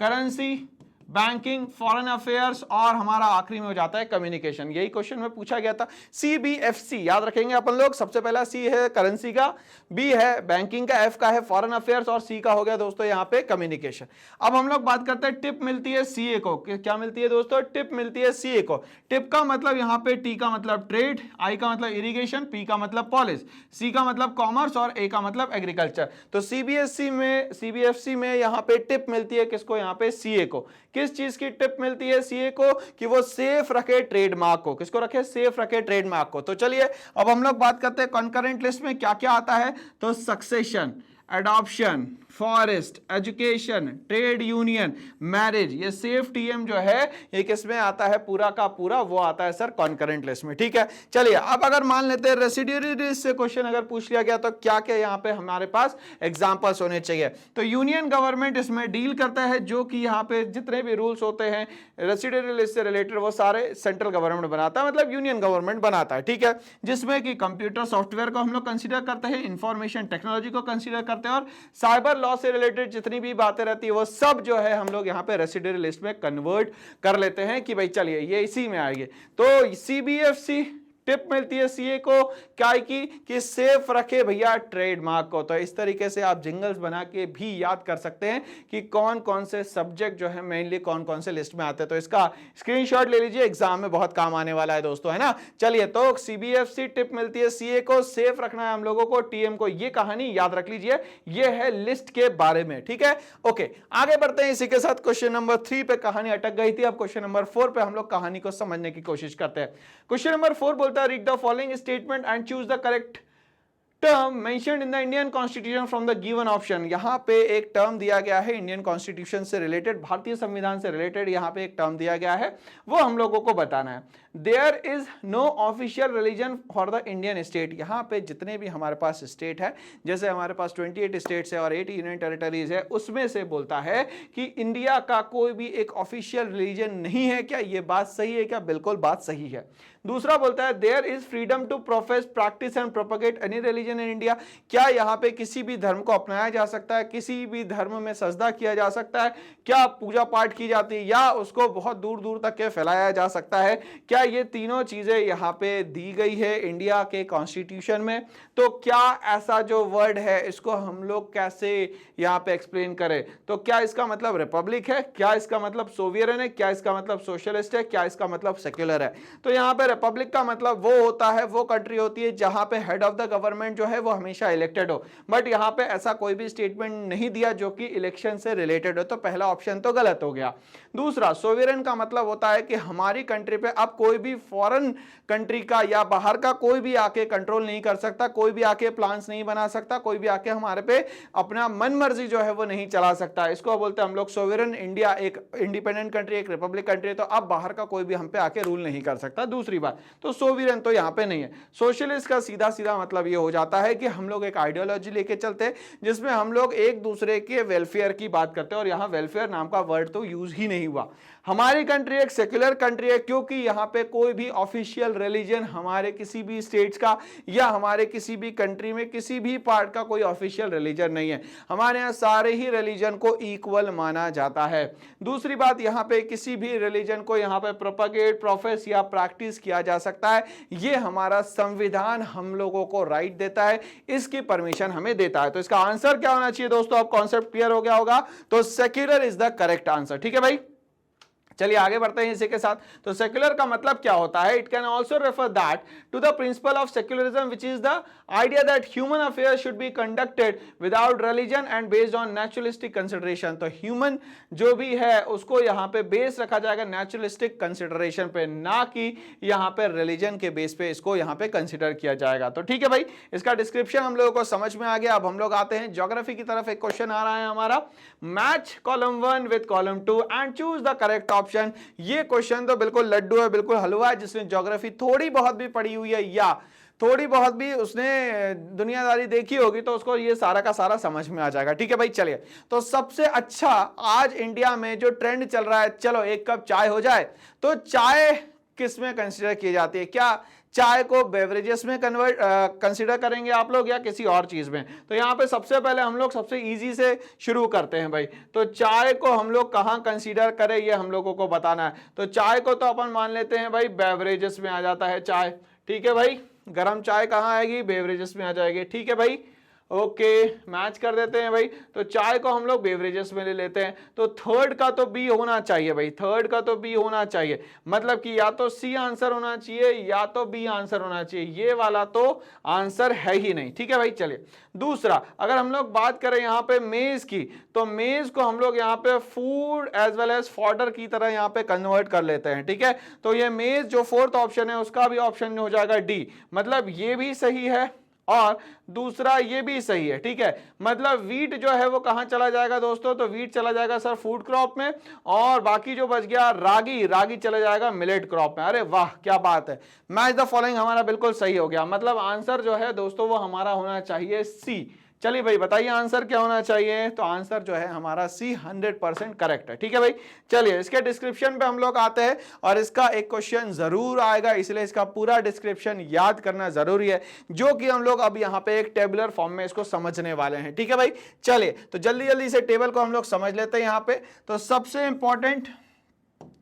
करेंसी, बैंकिंग, फॉरेन अफेयर्स और हमारा आखिरी में हो जाता है कम्युनिकेशन। यही क्वेश्चन में पूछा गया था। सीबीएफसी याद रखेंगे अपन लोग। सबसे पहला सी है करेंसी का, बी है बैंकिंग का, एफ का है फॉरेन अफेयर्स और सी का हो गया दोस्तों यहाँ पे कम्युनिकेशन। अब हम लोग बात करते हैं टिप मिलती है सीए को। क्या मिलती है दोस्तों? टिप मिलती है सीए को। टिप का मतलब यहाँ पे टी का मतलब ट्रेड, आई का मतलब इरिगेशन, पी का मतलब पॉलिस, सी का मतलब कॉमर्स और ए का मतलब एग्रीकल्चर। तो सीबीएफसी में यहाँ पे टिप मिलती है किसको? यहाँ पे सीए को। किस चीज की टिप मिलती है सीए को? कि वो सेफ रखे ट्रेडमार्क को। किसको रखे? सेफ रखे ट्रेडमार्क को। तो चलिए अब हम लोग बात करते हैं कॉन्करेंट लिस्ट में क्या क्या आता है। तो succession, adoption, forest, education, trade union, marriage, ये सेफ टीएम जो है ये किसमें आता है? पूरा का पूरा वो आता है सर कॉन्करेंट लिस्ट में। ठीक है, चलिए, अब अगर मान लेते हैं रेसिडुअरी लिस्ट से क्वेश्चन अगर पूछ लिया गया तो क्या क्या यहाँ पे हमारे पास एग्जांपल्स होने चाहिए। तो यूनियन गवर्नमेंट इसमें डील करता है, जो कि यहाँ पे जितने भी रूल्स होते हैं रेसिडुअरी लिस्ट से रिलेटेड वो सारे सेंट्रल गवर्नमेंट बनाता है, मतलब यूनियन गवर्नमेंट बनाता है। ठीक है, जिसमें कि कंप्यूटर सॉफ्टवेयर को हम लोग कंसिडर करते हैं, इंफॉर्मेशन टेक्नोलॉजी को कंसिडर करते हैं और साइबर लॉ से रिलेटेड जितनी भी बातें रहती है वो सब जो है हम लोग यहाँ पे रेसिडुअरी लिस्ट में कन्वर्ट कर लेते हैं कि भाई चलिए ये इसी में आएगी। तो सीबीएफसी टिप मिलती है सीए को क्या की कि सेफ रखे भैया ट्रेडमार्क को। तो इस तरीके से आप जिंगल्स बना के भी याद कर सकते हैं कि कौन कौन से सब्जेक्ट जो है मेनली कौन कौन से लिस्ट में आते हैं। तो इसका स्क्रीनशॉट ले लीजिए, एग्जाम में बहुत काम आने वाला है दोस्तों, है ना। चलिए, तो सीबीएफसी टिप मिलती है सीए को, सेफ रखना है हम लोगों को टीएम को। ये कहानी याद रख लीजिए, ये है लिस्ट के बारे में, ठीक है। ओके, आगे बढ़ते हैं इसी के साथ। क्वेश्चन नंबर 3 पे कहानी अटक गई थी, अब क्वेश्चन नंबर 4 पे हम लोग कहानी को समझने की कोशिश करते हैं। क्वेश्चन नंबर 4 बोलता है read the following statement and choose the correct term mentioned in the Indian constitution from the given option. यहां पे एक टर्म दिया गया है इंडियन कॉन्स्टिट्यूशन से रिलेटेड, भारतीय संविधान से रिलेटेड यहां पे एक टर्म दिया गया है, वो हम लोगों को बताना है। There is no official religion for the Indian state. यहां पे जितने भी हमारे पास स्टेट है, जैसे हमारे पास 28 स्टेट्स है और 8 यूनियन टेरिटरीज है, उसमें से बोलता है कि इंडिया का कोई भी एक ऑफिशियल रिलीजन नहीं है। क्या ये बात सही है? क्या बिल्कुल बात सही है। दूसरा बोलता है there is freedom to profess practice and propagate any religion in India. क्या यहाँ पे किसी भी धर्म को अपनाया जा सकता है, किसी भी धर्म में सजदा किया जा सकता है, क्या पूजा पाठ की जाती है, या उसको बहुत दूर दूर तक के फैलाया जा सकता है? क्या ये तीनों चीजें यहाँ पे दी गई है इंडिया के कॉन्स्टिट्यूशन में? तो क्या ऐसा जो वर्ड है इसको हम लोग कैसे यहाँ पे एक्सप्लेन करें? तो क्या इसका मतलब रिपब्लिक है, क्या इसका मतलब सोवियरन है, क्या इसका मतलब सोशलिस्ट है, क्या इसका मतलब सेक्युलर है? तो यहाँ पे रिपब्लिक का मतलब वो होता है, वो कंट्री होती है जहां पे हेड ऑफ द गवर्नमेंट जो है वो हमेशा इलेक्टेड हो। बट यहाँ पे ऐसा कोई भी स्टेटमेंट नहीं दिया जो कि इलेक्शन से रिलेटेड हो, तो पहला ऑप्शन तो गलत हो गया। दूसरा, सोवियरन का मतलब होता है कि हमारी कंट्री पे अब कोई भी फॉरेन कंट्री का या बाहर का कोई भी आके कंट्रोल नहीं कर सकता, कोई भी आके प्लान्स नहीं बना सकता, कोई भी आके हमारे पे अपना मन मर्जी जो है वो नहीं चला सकता। इसको बोलते हैं हम लोग सोवियरन। इंडिया एक इंडिपेंडेंट कंट्री, एक रिपब्लिक कंट्री है, तो अब बाहर का कोई भी हम पे आके रूल नहीं कर सकता। दूसरी बात, तो सोवियरन तो यहाँ पे नहीं है। सोशलिस्ट का सीधा सीधा मतलब ये हो जाता है कि हम लोग एक आइडियोलॉजी लेके चलते हैं जिसमें हम लोग एक दूसरे के वेलफेयर की बात करते हैं, और यहाँ वेलफेयर नाम का वर्ड तो यूज ही नहीं हुआ। हमारी कंट्री एक सेक्युलर कंट्री है क्योंकि यहाँ पे कोई भी ऑफिशियल रिलीजन हमारे किसी भी स्टेट्स का या हमारे किसी भी कंट्री में किसी भी पार्ट का कोई ऑफिशियल रिलीजन नहीं है। हमारे यहाँ सारे ही रिलीजन को इक्वल माना जाता है। दूसरी बात, यहाँ पे किसी भी रिलीजन को यहाँ पे प्रोपगेट, प्रोफेस या प्रैक्टिस किया जा सकता है। ये हमारा संविधान हम लोगों को राइट देता है, इसकी परमिशन हमें देता है। तो इसका आंसर क्या होना चाहिए दोस्तों? अब कॉन्सेप्ट क्लियर हो गया होगा। तो secular is the correct answer, ठीक है भाई। चलिए आगे बढ़ते हैं इसी के साथ। तो सेक्युलर का मतलब क्या होता है? It can also refer that to the principle of secularism which is the idea that human affair should be conducted without religion and based on naturalistic consideration. तो ह्यूमन जो भी है उसको यहाँ पे बेस रखा जाएगा नेचुरलिस्टिक कंसिडरेशन पे, ना कि यहाँ पे रिलीजन के बेस पे इसको यहाँ पे कंसिडर किया जाएगा। तो ठीक है भाई, इसका डिस्क्रिप्शन हम लोगों को समझ में आ गया। अब हम लोग आते हैं ज्योग्राफी की तरफ। एक क्वेश्चन आ रहा है हमारा, match column 1 with column 2 and choose the correct option. ये क्वेश्चन तो बिल्कुल लड्डू है, बिल्कुल हलवा है। जिसने ज्योग्राफी थोड़ी बहुत भी पढ़ी हुई है या थोड़ी बहुत भी उसने दुनियादारी देखी होगी तो उसको ये सारा का सारा समझ में आ जाएगा। ठीक है भाई, चलिए। तो सबसे अच्छा आज इंडिया में जो ट्रेंड चल रहा है, चलो एक कप चाय हो जाए, तो चाय किस में कंसिडर की जाती है? क्या चाय को बेवरेजेस में कंसिडर करेंगे आप लोग या किसी और चीज में? तो यहाँ पे सबसे पहले हम लोग सबसे इजी से शुरू करते हैं भाई। तो चाय को हम लोग कहाँ कंसिडर करें ये हम लोगों को बताना है। तो चाय को तो अपन मान लेते हैं भाई बेवरेजेस में आ जाता है चाय। ठीक है भाई, गरम चाय कहाँ आएगी? बेवरेजेस में आ जाएगी। ठीक है भाई, ओके, मैच कर देते हैं भाई। तो चाय को हम लोग बेवरेजेस में ले लेते हैं। तो थर्ड का तो बी होना चाहिए भाई, थर्ड का तो बी होना चाहिए। मतलब कि या तो सी आंसर होना चाहिए या तो बी आंसर होना चाहिए, ये वाला तो आंसर है ही नहीं। ठीक है भाई, चलिए। दूसरा, अगर हम लोग बात करें यहाँ पे मेज की, तो मेज को हम लोग यहाँ पे food as well as fodder की तरह यहाँ पे कन्वर्ट कर लेते हैं। ठीक है, तो ये मेज जो फोर्थ ऑप्शन है उसका भी ऑप्शन हो जाएगा डी। मतलब ये भी सही है और दूसरा ये भी सही है। ठीक है, मतलब वीट जो है वो कहां चला जाएगा दोस्तों? तो वीट चला जाएगा सर फूड क्रॉप में, और बाकी जो बच गया रागी, रागी चला जाएगा मिलेट क्रॉप में। अरे वाह, क्या बात है, मैच द फॉलोइंग हमारा बिल्कुल सही हो गया। मतलब आंसर जो है दोस्तों वो हमारा होना चाहिए सी। चलिए भाई बताइए आंसर क्या होना चाहिए? तो आंसर जो है हमारा सी 100% करेक्ट है। ठीक है भाई, चलिए इसके डिस्क्रिप्शन पे हम लोग आते हैं और इसका एक क्वेश्चन जरूर आएगा, इसलिए इसका पूरा डिस्क्रिप्शन याद करना जरूरी है, जो कि हम लोग अब यहाँ पे एक टेबुलर फॉर्म में इसको समझने वाले हैं। ठीक है भाई, चलिए तो जल्दी जल्दी से टेबल को हम लोग समझ लेते हैं यहाँ पे। तो सबसे इंपॉर्टेंट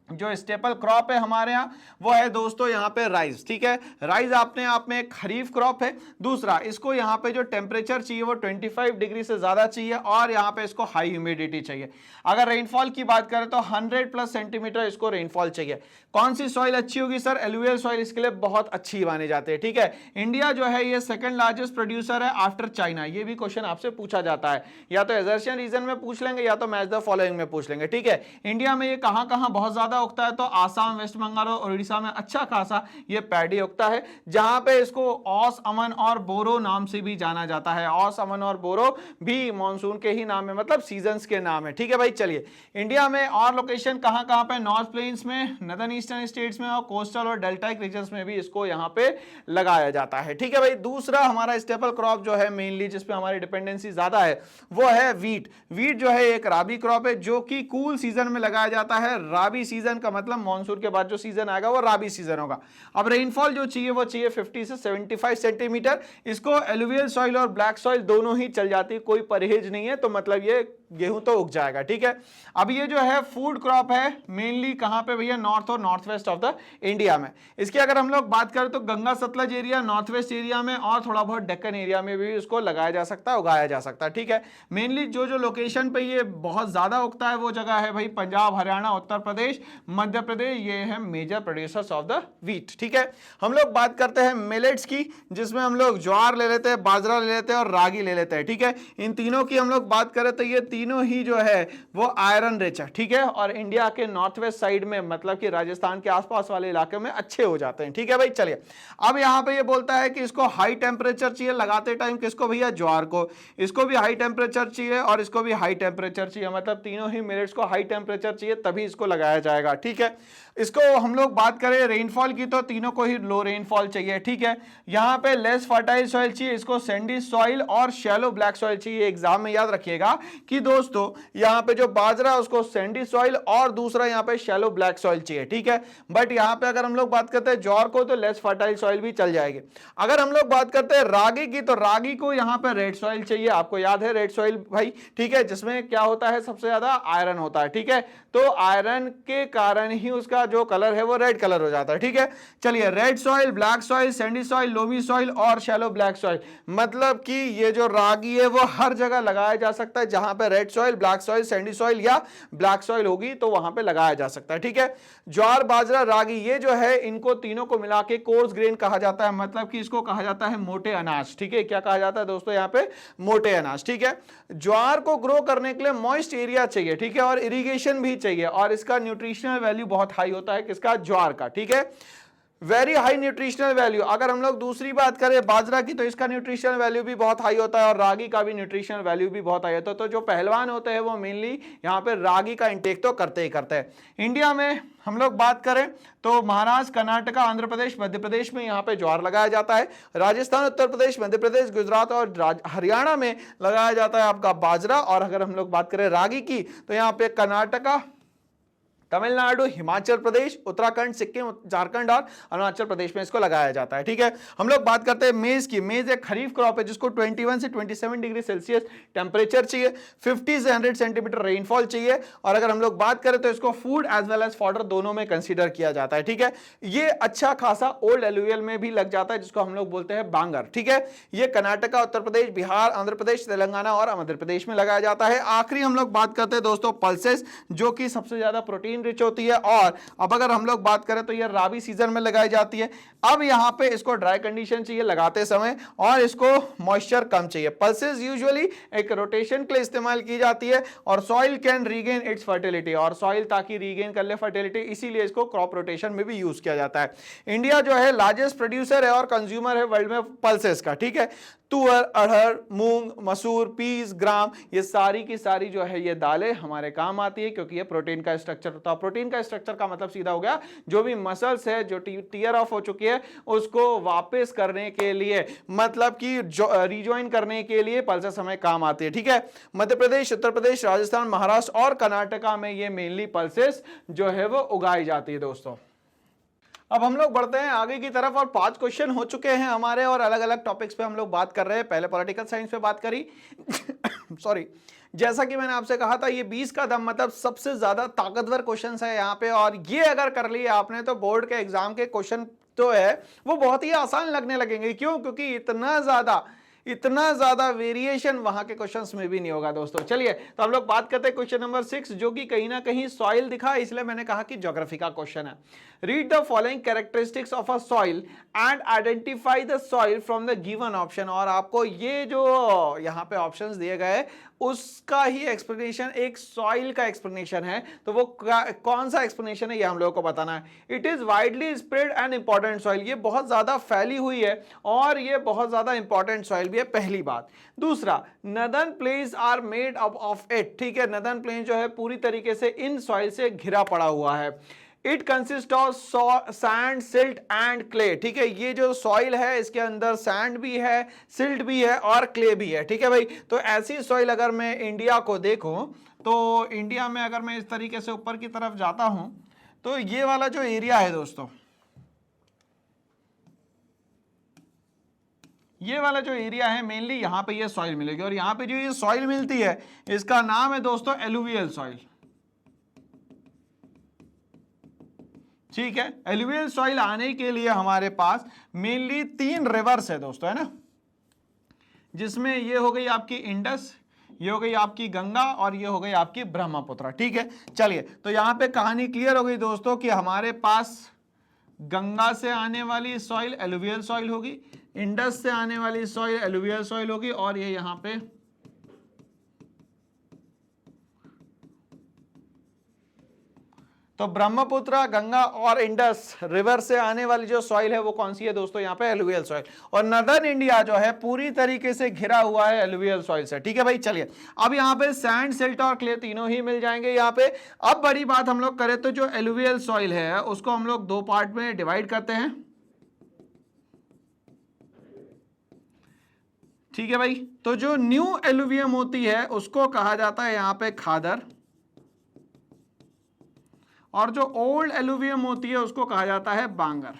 जो स्टेपल क्रॉप है हमारे यहाँ वो है दोस्तों यहाँ पे राइस। ठीक है, राइस अपने आप में एक खरीफ क्रॉप है। दूसरा, इसको यहाँ पे जो टेम्परेचर चाहिए वो 25 डिग्री से ज्यादा चाहिए और यहाँ पे इसको हाई ह्यूमिडिटी चाहिए। अगर रेनफॉल की बात करें तो 100+ सेंटीमीटर इसको रेनफॉल चाहिए। कौन सी सॉइल अच्छी होगी सर? एलुवियल सॉइल इसके लिए बहुत अच्छी मानी जाती है। ठीक है, इंडिया जो है ये सेकंड लार्जेस्ट प्रोड्यूसर है आफ्टर चाइना। ये भी क्वेश्चन आपसे पूछा जाता है, या तो एजर्शन रीजन में पूछ लेंगे या तो मैच द फॉलोइंग में पूछ लेंगे। ठीक है, इंडिया में ये कहां कहां बहुत ज्यादा उगता है? तो आसाम, वेस्ट बंगाल और उड़ीसा में अच्छा खासा ये पैडी उगता है, जहां पे इसको औस, अमन और बोरो नाम से भी जाना जाता है। औस, अमन और बोरो भी मानसून के ही नाम है, मतलब सीजन्स के नाम है। ठीक है भाई, चलिए इंडिया में और लोकेशन कहां कहां पे? नॉर्थ प्लेन्स में, नदर्न ईस्टर्न स्टेट्स में और कोस्टल और डेल्टाइक रीजन्स में भी इसको यहां पे लगाया जाता है। ठीक है भाई, दूसरा हमारा स्टेपल क्रॉप जो है मेनली जिसपे हमारी डिपेंडेंसी ज्यादा है वो है वीट। वीट जो है एक राबी क्रॉप है जो कि कूल सीजन में लगाया जाता है। राबी सीजन का मतलब मॉनसून के बाद जो सीजन आएगा वो राबी सीजन होगा। अब रेनफॉल जो चाहिए वो चाहिए 50 से 75 सेंटीमीटर। इसको एलुवियल सॉइल और ब्लैक सॉइल दोनों ही चल जाती है, कोई परहेज नहीं है, तो मतलब ये गेहूं तो उग जाएगा। ठीक है, अब ये जो है फूड क्रॉप है मेनली कहां पे भैया? नॉर्थ और north west of the India में। इसकी अगर हम लोग बात करें तो Ganga Sutlej area, north west area में और थोड़ा बहुत डेक्कन एरिया में भी इसको लगाया जा सकता है, उगाया जा सकता है। ठीक है, मेनली जो जो लोकेशन पे ये बहुत ज्यादा उगता है वो जगह है भाई पंजाब, हरियाणा, उत्तर प्रदेश, मध्य प्रदेश। ये है major producers of the wheat. ठीक है, हम लोग बात करते हैं मिलेट्स की, जिसमें हम लोग ज्वार ले लेते हैं, बाजरा ले लेते हैं और रागी ले लेते हैं। ठीक है, इन तीनों की हम लोग बात करें तो ये तीनों ही जो है वो आयरन रिच है। ठीक है, और इंडिया के नॉर्थ वेस्ट साइड में मतलब कि राजस्थान के आसपास वाले इलाके में अच्छे हो जाते हैं। ठीक है भाई, चलिए अब यहां पे ये बोलता है कि इसको हाई टेम्परेचर चाहिए लगाते टाइम। किसको भैया? ज्वार को। इसको भी हाई टेम्परेचर चाहिए और इसको भी हाई टेम्परेचर चाहिए, मतलब तीनों ही मिलेट्स को हाई टेम्परेचर चाहिए तभी इसको लगाया जाएगा। ठीक है, इसको हम लोग बात करें रेनफॉल की तो तीनों को ही लो रेनफॉल चाहिए। ठीक है, यहां पे लेस फर्टाइल सॉइल चाहिए, इसको सैंडी सॉइल और शैलो ब्लैक सॉइल चाहिए। एग्जाम में याद रखिएगा कि दोस्तों यहां पे जो बाजरा उसको सैंडी सॉइल और दूसरा यहां पे शैलो ब्लैक सॉइल चाहिए। ठीक है, बट यहां पे अगर हम लोग बात करते हैं ज्वार को तो लेस फर्टाइल सॉइल भी चल जाएगी। अगर हम लोग बात करते हैं रागी की तो रागी को यहां पे रेड सॉइल चाहिए। आपको याद है रेड सॉइल भाई? ठीक है, जिसमें क्या होता है? सबसे ज्यादा आयरन होता है। ठीक है, तो आयरन के कारण ही उसका जो कलर है वो रेड कलर हो जाता है। ठीक है, चलिए red soil, black soil, Sandy soil, loamy soil और शैलो ब्लैक सॉइल, मतलब कि ये जो रागी है वो हर जगह लगाया जा सकता है। जहां पे red soil, black soil, Sandy soil या ब्लैक सॉइल होगी तो वहां पे लगाया जा सकता है। ठीक है, ज्वार, बाजरा, रागी ये जो है इनको तीनों को मिला के कोर्स ग्रेन कहा जाता है, मतलब कि इसको कहा जाता है मोटे अनाज। ठीक है, क्या कहा जाता है दोस्तों यहाँ पे? मोटे अनाज। ठीक है, ज्वार को ग्रो करने के लिए मॉइस्ट एरिया चाहिए। ठीक है, और इरिगेशन भी चाहिए और इसका न्यूट्रिशनल वैल्यू बहुत हाई होता है। किसका? ज्वार का। ठीक है, वेरी हाई न्यूट्रिशनल वैल्यू। अगर हम लोग दूसरी बात करें बाजरा की तो इसका न्यूट्रिशनल वैल्यू भी बहुत हाई होता है और रागी का भी न्यूट्रिशनल वैल्यू भी बहुत हाई होता है। तो जो पहलवान होते हैं वो मेनली यहाँ पे रागी का इंटेक तो करते ही करते हैं। इंडिया में हम लोग बात करें तो महाराष्ट्र, कर्नाटका, आंध्र प्रदेश, मध्य प्रदेश में यहाँ पे ज्वार लगाया जाता है। राजस्थान, उत्तर प्रदेश, मध्य प्रदेश, गुजरात और हरियाणा में लगाया जाता है आपका बाजरा। और अगर हम लोग बात करें रागी की तो यहाँ पे कर्नाटका, तमिलनाडु, हिमाचल प्रदेश, उत्तराखंड, सिक्किम, झारखंड और अरुणाचल प्रदेश में इसको लगाया जाता है। ठीक है, हम लोग बात करते हैं मेज की। मेज एक खरीफ क्रॉप है जिसको 21 से 27 डिग्री सेल्सियस टेम्परेचर चाहिए, 50 से 100 सेंटीमीटर रेनफॉल चाहिए। और अगर हम लोग बात करें तो इसको food as well as fodder दोनों में कंसीडर किया जाता है। ठीक है, ये अच्छा खासा ओल्ड एलुवियल में भी लग जाता है जिसको हम लोग बोलते हैं बांगर। ठीक है, ये कर्नाटका, उत्तर प्रदेश, बिहार, आंध्र प्रदेश, तेलंगाना और मध्य प्रदेश में लगाया जाता है। आखिरी हम लोग बात करते हैं दोस्तों पल्सेस, जो कि सबसे ज्यादा प्रोटीन रिच होती है। और अब अगर हम लोग बात करें तो ये राबी सीजन में लगाई जाती है। अब यहां पे इसको ड्राई कंडीशन चाहिए लगाते समय और इसको मॉइस्चर कम चाहिए। पल्सेस यूजुअली एक रोटेशन के लिए इस्तेमाल की जाती है और soil can regain it's fertility, और सॉइल ताकि रीगेन कर ले फर्टिलिटी, इसीलिए इसको क्रॉप रोटेशन में भी यूज किया जाता है। इंडिया जो है लार्जेस्ट प्रोड्यूसर है और कंज्यूमर है वर्ल्ड में पल्सेस का। ठीक है, तुअर, अरहर, मूंग, मसूर, पीस, ग्राम, ये सारी की सारी जो है ये दालें हमारे काम आती है क्योंकि ये प्रोटीन का स्ट्रक्चर होता है। प्रोटीन का स्ट्रक्चर का मतलब सीधा हो गया जो भी मसल्स है जो टीयर ऑफ हो चुकी है उसको वापस करने के लिए, मतलब कि रिजॉइन करने के लिए पल्सेस हमें काम आती है। ठीक है, मध्य प्रदेश, उत्तर प्रदेश, राजस्थान, महाराष्ट्र और कर्नाटका में ये मेनली पल्सेस जो है वो उगाई जाती है दोस्तों। अब हम लोग बढ़ते हैं आगे की तरफ और 5 क्वेश्चन हो चुके हैं हमारे और अलग अलग टॉपिक्स पे हम लोग बात कर रहे हैं। पहले पॉलिटिकल साइंस पे बात करी सॉरी, जैसा कि मैंने आपसे कहा था, ये 20 का दम मतलब सबसे ज्यादा ताकतवर क्वेश्चन है यहाँ पे, और ये अगर कर लिए आपने तो बोर्ड के एग्जाम के क्वेश्चन तो है वो बहुत ही आसान लगने लगेंगे। क्यों? क्योंकि इतना ज्यादा वेरिएशन वहां के क्वेश्चंस में भी नहीं होगा दोस्तों। चलिए तो हम लोग बात करते हैं क्वेश्चन नंबर 6, जो कि कहीं ना कहीं सॉइल दिखा, इसलिए मैंने कहा कि ज्योग्राफी का क्वेश्चन है। Read the following characteristics of a soil and identify the soil from the given option. और आपको ये जो यहाँ पे ऑप्शंस दिए गए उसका ही एक्सप्लेनेशन, एक सॉइल का एक्सप्लेनेशन है, तो वो कौन सा एक्सप्लेनेशन है ये हम लोगों को बताना है। It is widely spread and important soil, ये बहुत ज्यादा फैली हुई है और ये बहुत ज्यादा इंपॉर्टेंट सॉइल भी है, पहली बात। दूसरा, northern plains are made up of it, ठीक है, नदर्न प्लेन जो है पूरी तरीके से इन सॉइल से घिरा पड़ा हुआ है। It consist of sand, silt and clay, ठीक है, ये जो सॉइल है इसके अंदर सैंड भी है, सिल्ट भी है और क्ले भी है, ठीक है भाई। तो ऐसी सॉइल अगर मैं इंडिया को देखूं तो इंडिया में अगर मैं इस तरीके से ऊपर की तरफ जाता हूं तो ये वाला जो एरिया है दोस्तों, ये वाला जो एरिया है मेनली यहां पे ये सॉइल मिलेगी, और यहां पे जो ये सॉइल मिलती है इसका नाम है दोस्तों एलुवियल सॉइल, ठीक है। एलुवियल सॉइल आने के लिए हमारे पास मेनली 3 रिवर्स है दोस्तों, है ना, जिसमें ये हो गई आपकी इंडस, ये हो गई आपकी गंगा और ये हो गई आपकी ब्रह्मपुत्र, ठीक है। चलिए तो यहां पे कहानी क्लियर हो गई दोस्तों कि हमारे पास गंगा से आने वाली सॉइल एलुवियल सॉइल होगी, इंडस से आने वाली सॉइल एलुवियल सॉइल होगी, और ये यहां पे तो ब्रह्मपुत्र, गंगा और इंडस रिवर से आने वाली जो सॉइल है वो कौन सी है दोस्तों, यहाँ पे एलुवियल सॉइल। और नदर्न इंडिया जो है पूरी तरीके से घिरा हुआ है एलुवियल सॉइल से, ठीक है भाई। चलिए अब यहाँ पे सैंड, सिल्ट और क्ले तीनों ही मिल जाएंगे यहाँ पे। अब बड़ी बात हम लोग करें तो जो एलुवियल सॉइल है उसको हम लोग 2 पार्ट में डिवाइड करते हैं, ठीक है भाई। तो जो न्यू एलुवियम होती है उसको कहा जाता है यहाँ पे खादर, और जो ओल्ड एलुवियम होती है उसको कहा जाता है बांगर।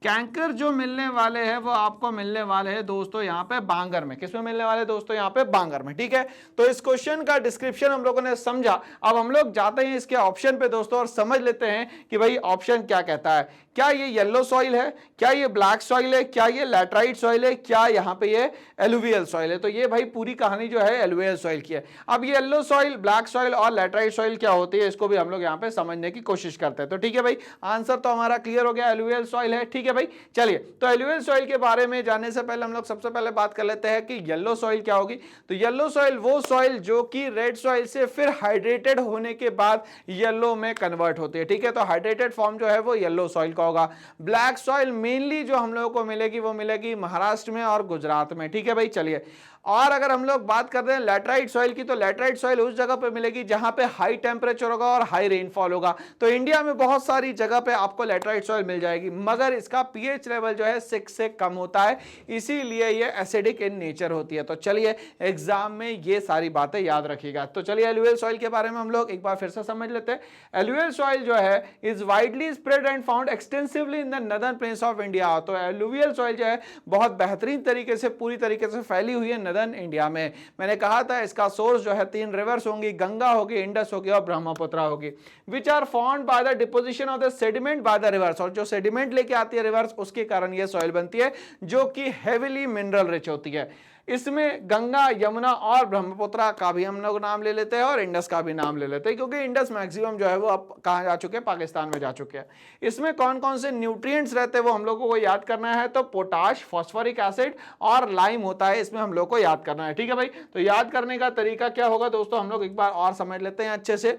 कैंकर जो मिलने वाले हैं वो आपको मिलने वाले हैं दोस्तों यहाँ पे बांगर में। किसमें मिलने वाले दोस्तों? यहाँ पे बांगर में, ठीक है। तो इस क्वेश्चन का डिस्क्रिप्शन हम लोगों ने समझा। अब हम लोग जाते हैं इसके ऑप्शन पे दोस्तों और समझ लेते हैं कि भाई ऑप्शन क्या कहता है। क्या ये येलो सॉइल है, क्या ये ब्लैक सॉइल है, क्या ये लैटराइट सॉइल है, क्या यहाँ पे ये एलुवियल सॉइल है? तो ये भाई पूरी कहानी जो है एलुवियल सॉइल की है। अब ये येलो सॉइल, ब्लैक सॉइल और लैटराइट सॉइल क्या होती है इसको भी हम लोग यहाँ पे समझने की कोशिश करते हैं। तो ठीक है भाई, आंसर तो हमारा क्लियर हो गया, एलुवियल सॉइल है, ठीक है भाई। चलिए तो एलुवियल सॉइल के बारे में जानने से पहले हम लोग सबसे पहले बात कर लेते हैं कि येलो सॉइल क्या होगी। तो येलो सॉइल वो सॉइल जो कि रेड सॉइल से फिर हाइड्रेटेड होने के बाद येलो में कन्वर्ट होती है, ठीक है। तो हाइड्रेटेड फॉर्म जो है वो येलो सॉइल का होगा। ब्लैक सॉइल मेनली जो हम लोगों को मिलेगी वो मिलेगी महाराष्ट्र में और गुजरात में, ठीक है भाई। चलिए और अगर हम लोग बात करते हैं लैटराइट सॉइल की, तो लैटराइट सॉइल उस जगह पे मिलेगी जहां पे हाई टेम्परेचर होगा और हाई रेनफॉल होगा। तो इंडिया में बहुत सारी जगह पे आपको लैटराइट सॉइल मिल जाएगी, मगर इसका पीएच लेवल जो है 6 से कम होता है, इसीलिए ये एसिडिक इन नेचर होती है। तो चलिए एग्जाम में ये सारी बातें याद रखिएगा। तो चलिए एलुवियल सॉइल के बारे में हम लोग एक बार फिर से समझ लेते हैं। एलुवियल सॉइल जो है is widely spread and found extensively in the northern plains of India. तो एलुवियल सॉइल जो है बहुत बेहतरीन तरीके से, पूरी तरीके से फैली हुई है नदर्न इंडिया में। मैंने कहा था इसका सोर्स जो है 3 रिवर्स होंगी, गंगा होगी, इंडस होगी और ब्रह्मपुत्र होगी, which are formed by the deposition of the sediment by the rivers. और जो सेडिमेंट लेके आती है रिवर्स उसके कारण ये सॉइल बनती है जो कि हेवीली मिनरल रिच होती है। इसमें गंगा, यमुना और ब्रह्मपुत्र का भी हम लोग नाम ले लेते हैं और इंडस का भी नाम ले लेते हैं, क्योंकि इंडस मैक्सिमम जो है वो अब कहाँ जा चुके हैं, पाकिस्तान में जा चुके हैं। इसमें कौन कौन से न्यूट्रिएंट्स रहते हैं वो हम लोगों को याद करना है। तो पोटाश, फॉस्फोरिक एसिड और लाइम होता है, इसमें हम लोग को याद करना है, ठीक है भाई। तो याद करने का तरीका क्या होगा दोस्तों, हम लोग एक बार और समझ लेते हैं अच्छे से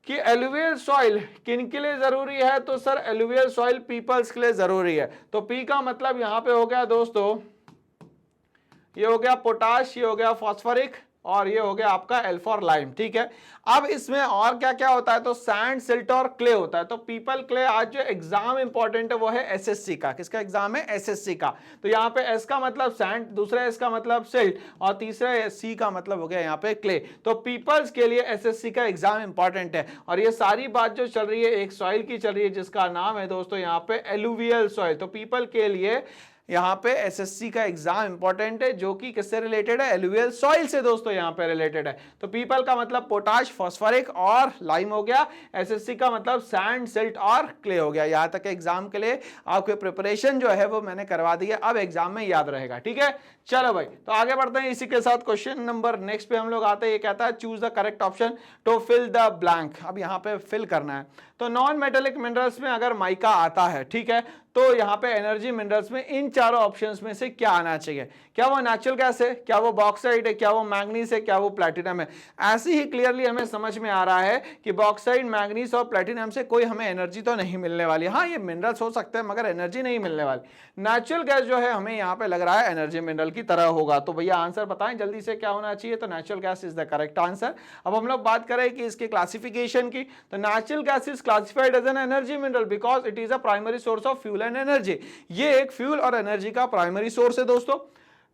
कि एलुवियल सॉइल किन के लिए जरूरी है। तो सर एलुवियल सॉइल पीपल्स के लिए जरूरी है। तो पी का मतलब यहाँ पे हो गया दोस्तों, ये हो गया पोटाश, ये हो गया फॉस्फोरिक और ये हो गया आपका एल फॉर लाइम, ठीक है। अब इसमें और क्या क्या होता है, तो सैंड, सिल्ट और क्ले होता है। तो पीपल, क्ले, आज जो एग्जाम इंपॉर्टेंट है वो है एसएससी का। किसका एग्जाम है? एसएससी का। तो यहाँ पे एस का मतलब सैंड, दूसरा एस का मतलब सिल्ट और तीसरा सी का मतलब हो गया यहाँ पे क्ले। तो पीपल्स के लिए एसएससी का एग्जाम इंपॉर्टेंट है। और ये सारी बात जो चल रही है एक सॉइल की चल रही है जिसका नाम है दोस्तों यहाँ पे एलुवियल सॉइल। तो पीपल के लिए यहाँ पे एसएससी का एग्जाम इंपॉर्टेंट है, जो कि किससे रिलेटेड है, एलुवियल सॉइल से दोस्तों यहाँ पे रिलेटेड है। तो पीपल का मतलब पोटाश, फॉस्फोरिक और लाइम हो गया, एसएससी का मतलब सैंड, सिल्ट और क्ले हो गया। यहाँ तक एग्जाम के लिए आपकी प्रिपरेशन जो है वो मैंने करवा दी है, अब एग्जाम में याद रहेगा। ठीक है, चलो भाई, तो आगे बढ़ते हैं। इसी के साथ क्वेश्चन नंबर नेक्स्ट पे हम लोग आते हैं। ये कहता है choose the correct option to fill the blank. अब यहाँ पे फिल करना है। तो नॉन मेटेलिक मिनरल्स में अगर माइका आता है, ठीक है, तो यहाँ पे एनर्जी मिनरल्स में इन चारों ऑप्शंस में से क्या आना चाहिए? क्या वो नेचुरल गैस है, क्या वो बॉक्साइट है, क्या वो मैग्नीज है, क्या वो प्लैटिनम है? ऐसे ही क्लियरली हमें समझ में आ रहा है कि बॉक्साइट, मैग्नीज और प्लैटिनम से कोई हमें एनर्जी तो नहीं मिलने वाली। हाँ, ये मिनरल्स हो सकते हैं मगर एनर्जी नहीं मिलने वाली। नेचुरल गैस जो है हमें यहाँ पे लग रहा है एनर्जी मिनरल की तरह होगा। तो भैया आंसर बताएं जल्दी से, क्या होना चाहिए? तो natural gas is the correct answer. अब हम लोग बात करें कि इसके क्लासिफिकेशन की, तो natural gas is classified as an energy mineral because it is a primary source of fuel and energy. ये एक फ्यूल और एनर्जी का प्राइमरी सोर्स है दोस्तों।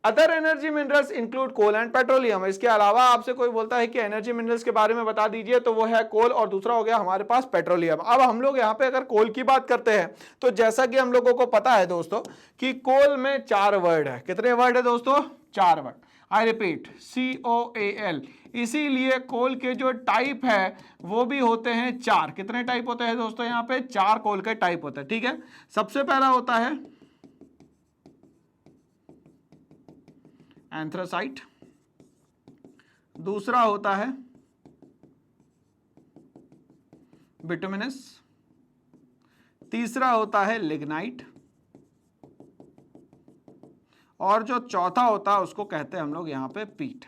Other energy minerals include coal and petroleum. इसके अलावा आपसे कोई बोलता है कि एनर्जी मिनरल्स के बारे में बता दीजिए, तो वो है कोल और दूसरा हो गया हमारे पास पेट्रोलियम। अब हम लोग यहाँ पे अगर कोल की बात करते हैं, तो जैसा कि हम लोगों को पता है दोस्तों कि कोल में 4 वर्ड है। कितने वर्ड है दोस्तों? 4 वर्ड। I repeat, COAL। इसीलिए कोल के जो टाइप है वो भी होते हैं 4। कितने टाइप होते हैं दोस्तों? यहाँ पे 4 कोल के टाइप होते हैं। ठीक है, सबसे पहला होता है एंथ्रासाइट, दूसरा होता है बिटुमिनस, तीसरा होता है लिग्नाइट, और जो चौथा होता है उसको कहते हैं हम लोग यहाँ पे पीट।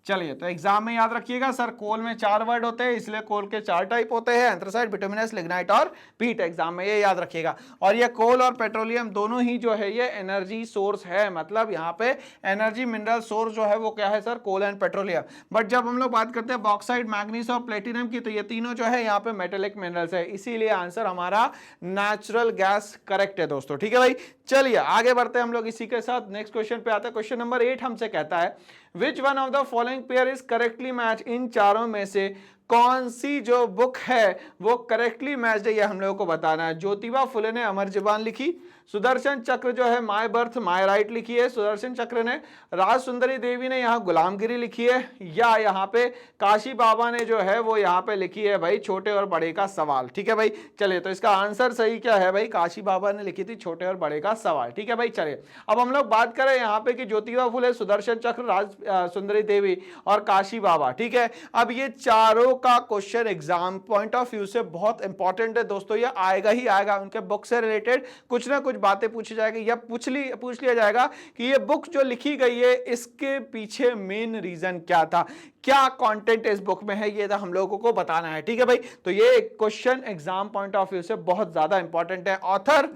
चलिए, तो एग्जाम में याद रखिएगा सर, कोल में 4 वर्ड होते हैं, इसलिए कोल के 4 टाइप होते हैं, एंथ्रासाइट, बिटुमिनस, लिग्नाइट और पीट। एग्जाम में ये याद रखिएगा। और ये कोल और पेट्रोलियम दोनों ही जो है ये एनर्जी सोर्स है, मतलब यहाँ पे एनर्जी मिनरल सोर्स जो है वो क्या है sir? Coal and petroleum. But जब हम लोग बात करते हैं बॉक्साइट, मैग्नीज और प्लेटिनम की, तो ये तीनों जो है यहाँ पे मेटेलिक मिनरल्स है, इसीलिए आंसर हमारा नेचुरल गैस करेक्ट है दोस्तों। ठीक है भाई, चलिए आगे बढ़ते हैं हम लोग। इसी के साथ नेक्स्ट क्वेश्चन पे आता है। क्वेश्चन नंबर 8 हमसे कहता है which one of the following pair is correctly match. इन चारों में से कौन सी जो बुक है वो करेक्टली मैच्ड है, ये हम लोगों को बताना है। ज्योतिबा फुले ने अमर जुबान लिखी, सुदर्शन चक्र जो है माय बर्थ माय राइट लिखी है सुदर्शन चक्र ने, राज सुंदरी देवी ने यहाँ गुलामगिरी लिखी है, या यहाँ पे काशी बाबा ने जो है वो यहाँ पे लिखी है भाई छोटे और बड़े का सवाल। ठीक है भाई, चलिए, तो इसका आंसर सही क्या है भाई? काशी बाबा ने लिखी थी छोटे और बड़े का सवाल। ठीक है भाई, चलिए अब हम लोग बात करें यहाँ पे कि ज्योतिबा फुले, सुदर्शन चक्र, राज सुंदरी देवी और काशी बाबा। ठीक है, अब ये चारों का question exam point of view से बहुत इंपॉर्टेंट है दोस्तों, ये आएगा ही आएगा। उनके बुक से रिलेटेड कुछ ना कुछ बातें पूछी जाएगी या पूछ लिया जाएगा कि ये बुक जो लिखी गई है इसके पीछे मेन रीजन क्या था, क्या कंटेंट इस बुक में है, ये हम लोगों को बताना है। ठीक है भाई, तो ये question exam point of view से बहुत ज्यादा इंपॉर्टेंट है। ऑथर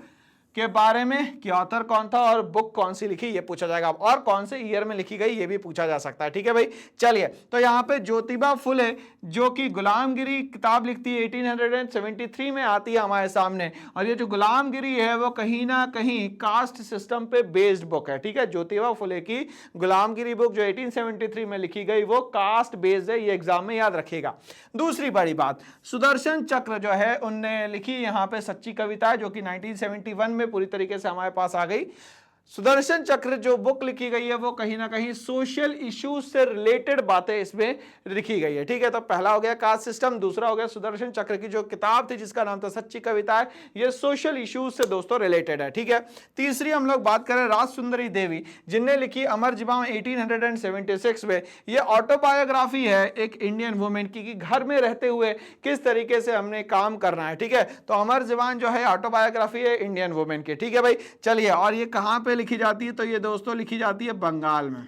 के बारे में कि ऑथर कौन था और बुक कौन सी लिखी ये पूछा जाएगा, और कौन से ईयर में लिखी गई ये भी पूछा जा सकता है। ठीक है भाई, चलिए, तो यहाँ पे ज्योतिबा फुले जो कि गुलामगिरी किताब लिखती है 1873 में आती है हमारे सामने, और ये जो गुलामगिरी है वो कहीं ना कहीं कास्ट सिस्टम पे बेस्ड बुक है। ठीक है, ज्योतिबा फुले की गुलामगिरी बुक जो 1873 में लिखी गई वो कास्ट बेस्ड है, ये एग्जाम में याद रखिएगा। दूसरी बड़ी बात, सुदर्शन चक्र जो है उनने लिखी यहाँ पे सच्ची कविता जो कि 1971 में पूरी तरीके से हमारे पास आ गई। सुदर्शन चक्र जो बुक लिखी गई है वो कहीं ना कहीं सोशल इश्यूज से रिलेटेड बातें इसमें लिखी गई है। ठीक है, तो पहला हो गया कास्ट सिस्टम, दूसरा हो गया सुदर्शन चक्र की जो किताब थी जिसका नाम था सच्ची कविता है, ये सोशल इश्यूज से दोस्तों रिलेटेड है। ठीक है, तीसरी हम लोग बात करें राज सुंदरी देवी जिनने लिखी अमर जुबान 1876 में, ये ऑटोबायोग्राफी है एक इंडियन वुमेन की कि घर में रहते हुए किस तरीके से हमने काम करना है। ठीक है, तो अमर जुबान जो है ऑटोबायोग्राफी है इंडियन वुमेन की। ठीक है भाई, चलिए, और ये कहां पे लिखी जाती है? तो ये दोस्तों लिखी जाती है बंगाल में।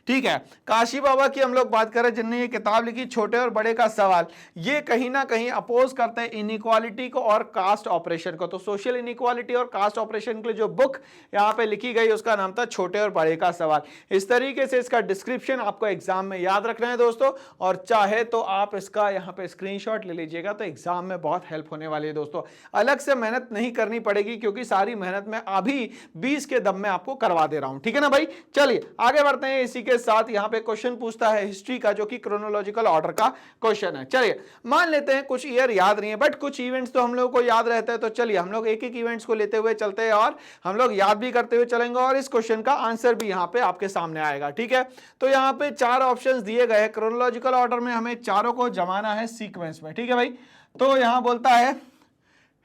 ठीक है, काशी बाबा की हम लोग बात करें जिनने ये किताब लिखी छोटे और बड़े का सवाल, ये कहीं ना कहीं अपोज करते हैं इनइक्वालिटी को और कास्ट ऑपरेशन को। तो सोशल इनइक्वालिटी और कास्ट ऑपरेशन के लिए जो बुक यहाँ पे लिखी गई उसका नाम था छोटे और बड़े का सवाल। इस तरीके से इसका डिस्क्रिप्शन आपको एग्जाम में याद रखना है दोस्तों, और चाहे तो आप इसका यहाँ पे स्क्रीनशॉट ले लीजिएगा, तो एग्जाम में बहुत हेल्प होने वाली है दोस्तों। अलग से मेहनत नहीं करनी पड़ेगी क्योंकि सारी मेहनत मैं अभी 20 के दम में आपको करवा दे रहा हूं। ठीक है ना भाई, चलिए आगे बढ़ते हैं। इसी के साथ यहाँ पे क्वेश्चन पूछता है हिस्ट्री का, जो कि क्रोनोलॉजिकल ऑर्डर का क्वेश्चन है। चलिए मान लेते हैं कुछ ईयर याद नहीं है, बट कुछ इवेंट्स तो हम लोगों को याद रहता है, तो चलिए हम लोग एक एक इवेंट्स को लेते हुए चलते हैं और हम लोग याद भी करते हुए चलेंगे और इस क्वेश्चन का आंसर भी यहाँ पे आपके सामने आएगा। ठीक है, तो यहाँ पे 4 ऑप्शंस दिए गए हैं, क्रोनोलॉजिकल ऑर्डर में हमें चारों को जमाना है सीक्वेंस में। ठीक है भाई, तो यहाँ बोलता है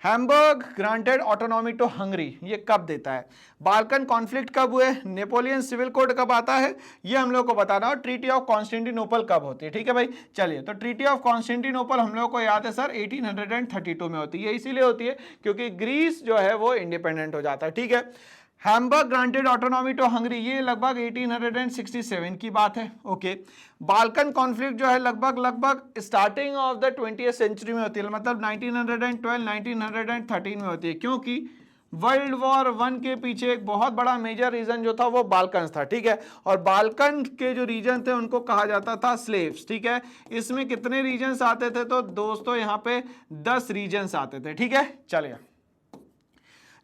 Habsburg granted autonomy to Hungary, ये कब देता है? बाल्कन कॉन्फ्लिक्ट कब हुए? नेपोलियन सिविल कोड कब आता है? ये हम लोग को बताना। और ट्रीटी ऑफ कॉन्स्टेंटिनोपल कब होती है? ठीक है भाई, चलिए तो ट्रीटी ऑफ कॉन्स्टेंटिनोपल हम लोग को याद है सर 1832 में होती है। ये इसीलिए होती है क्योंकि ग्रीस जो है वो इंडिपेंडेंट हो जाता है। ठीक है, Habsburg granted autonomy to Hungary ये लगभग 1867 की बात है। ओके, बाल्कन कॉन्फ्लिक्ट जो है लगभग starting of the 20th century में होती है, मतलब 1912 1913 में होती है, क्योंकि वर्ल्ड वॉर 1 के पीछे एक बहुत बड़ा मेजर रीजन जो था वो बाल्कन था। ठीक है, और बाल्कन के जो रीजन थे उनको कहा जाता था स्लेव्स। ठीक है, इसमें कितने रीजन्स आते थे? तो दोस्तों यहाँ पे 10 रीजन्स आते थे। ठीक है, चलिए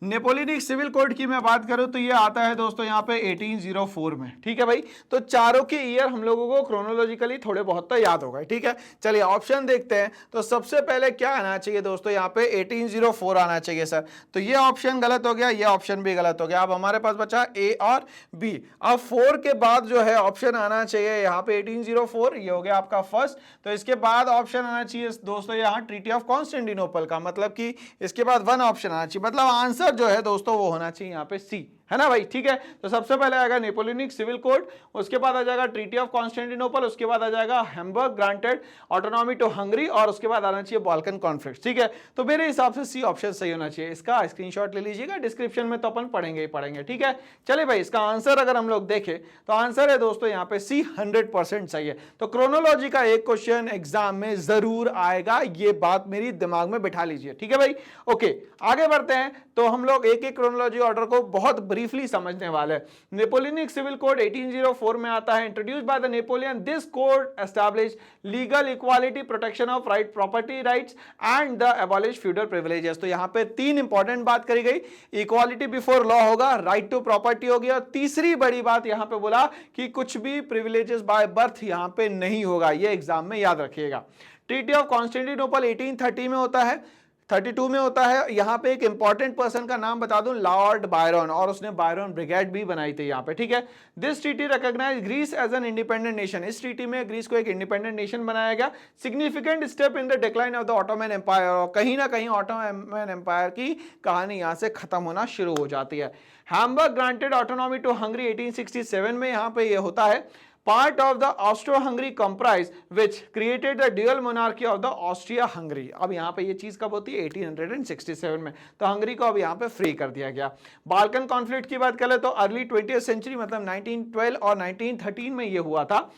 नेपोलियनिक सिविल कोड की मैं बात करूं तो ये आता है दोस्तों यहाँ पे 1804 में। ठीक है भाई, तो चारों के ईयर हम लोगों को क्रोनोलॉजिकली थोड़े बहुत तो याद होगा। ठीक है, चलिए ऑप्शन देखते हैं। तो सबसे पहले क्या आना चाहिए दोस्तों? यहाँ पे 1804 आना चाहिए सर, तो ये ऑप्शन गलत हो गया, ये ऑप्शन भी गलत हो गया। अब हमारे पास बचा ए और बी। अब 4 के बाद जो है ऑप्शन आना चाहिए यहाँ पे 1804, ये हो गया आपका फर्स्ट। तो इसके बाद ऑप्शन आना चाहिए दोस्तों यहाँ ट्रीटी ऑफ कॉन्स्टेंटिनोपल का, मतलब कि इसके बाद 1 ऑप्शन आना चाहिए, मतलब आंसर जो है दोस्तों वो होना चाहिए यहाँ पे सी, है ना भाई? ठीक है, तो सबसे पहले आएगा नेपोलियनिक सिविल कोड, उसके बाद आ जाएगा ट्रीटी ऑफ कॉन्स्टेंटिनोपल, उसके बाद आ जाएगा Habsburg granted autonomy to Hungary, और उसके बाद आना चाहिए बाल्कन कॉन्फ्लिक्ट। ठीक है, तो मेरे हिसाब से सी ऑप्शन सही होना चाहिए। इसका स्क्रीनशॉट ले लीजिएगा, डिस्क्रिप्शन में तो अपन पढ़ेंगे ही पढ़ेंगे। ठीक है, चलिए भाई इसका आंसर अगर हम लोग देखें तो आंसर है दोस्तों यहाँ पे सी 100% सही है। तो क्रोनोलॉजी का एक क्वेश्चन एग्जाम में जरूर आएगा, ये बात मेरी दिमाग में बिठा लीजिए। ठीक है भाई, ओके आगे बढ़ते हैं। तो हम लोग एक एक क्रोनोलॉजी ऑर्डर को बहुत ब्रीफली समझने वाले हैं। नेपोलियनिक सिविल कोड 1804 में आता है, introduced by the Napoleon. This code establish legal equality, protection of right, property rights and the abolish feudal privileges. तो यहाँ पे 3 इंपॉर्टेंट बात करी गई, इक्वालिटी बिफोर लॉ होगा, राइट टू प्रॉपर्टी होगी, और तीसरी बड़ी बात यहाँ पे बोला कि कुछ भी प्रिविलेजेस बाय बर्थ यहाँ पे नहीं होगा। ये एग्जाम में याद रखिएगा। ट्रीटी ऑफ कॉन्स्टेंटिनोपल 1830 में होता है, 32 में होता है। यहाँ पे एक इंपॉर्टेंट पर्सन का नाम बता दूं, लॉर्ड बायरन, और उसने बायरन ब्रिगेड भी बनाई थी यहाँ पे। ठीक है, this treaty recognize Greece as an independent nation. इस ट्रीटी में ग्रीस को एक इंडिपेंडेंट नेशन बनाया गया। Significant step in the decline of the Ottoman empire, और कहीं ना कहीं ऑटोमन एम्पायर की कहानी यहाँ से खत्म होना शुरू हो जाती है। Habsburg granted autonomy to Hungary 1867 में यहाँ पे ये होता है। Part of the Austro-Hungary comprise which created the dual monarchy of the Austria-Hungary। अब यहाँ पे ये चीज कब होती है? 1867 में। तो हंगरी को अब यहाँ पे फ्री कर दिया गया। बाल्कन कॉन्फ्लिक्ट की बात करें तो अर्ली 20th सेंचुरी, मतलब 1912 और 1913 में ये हुआ था।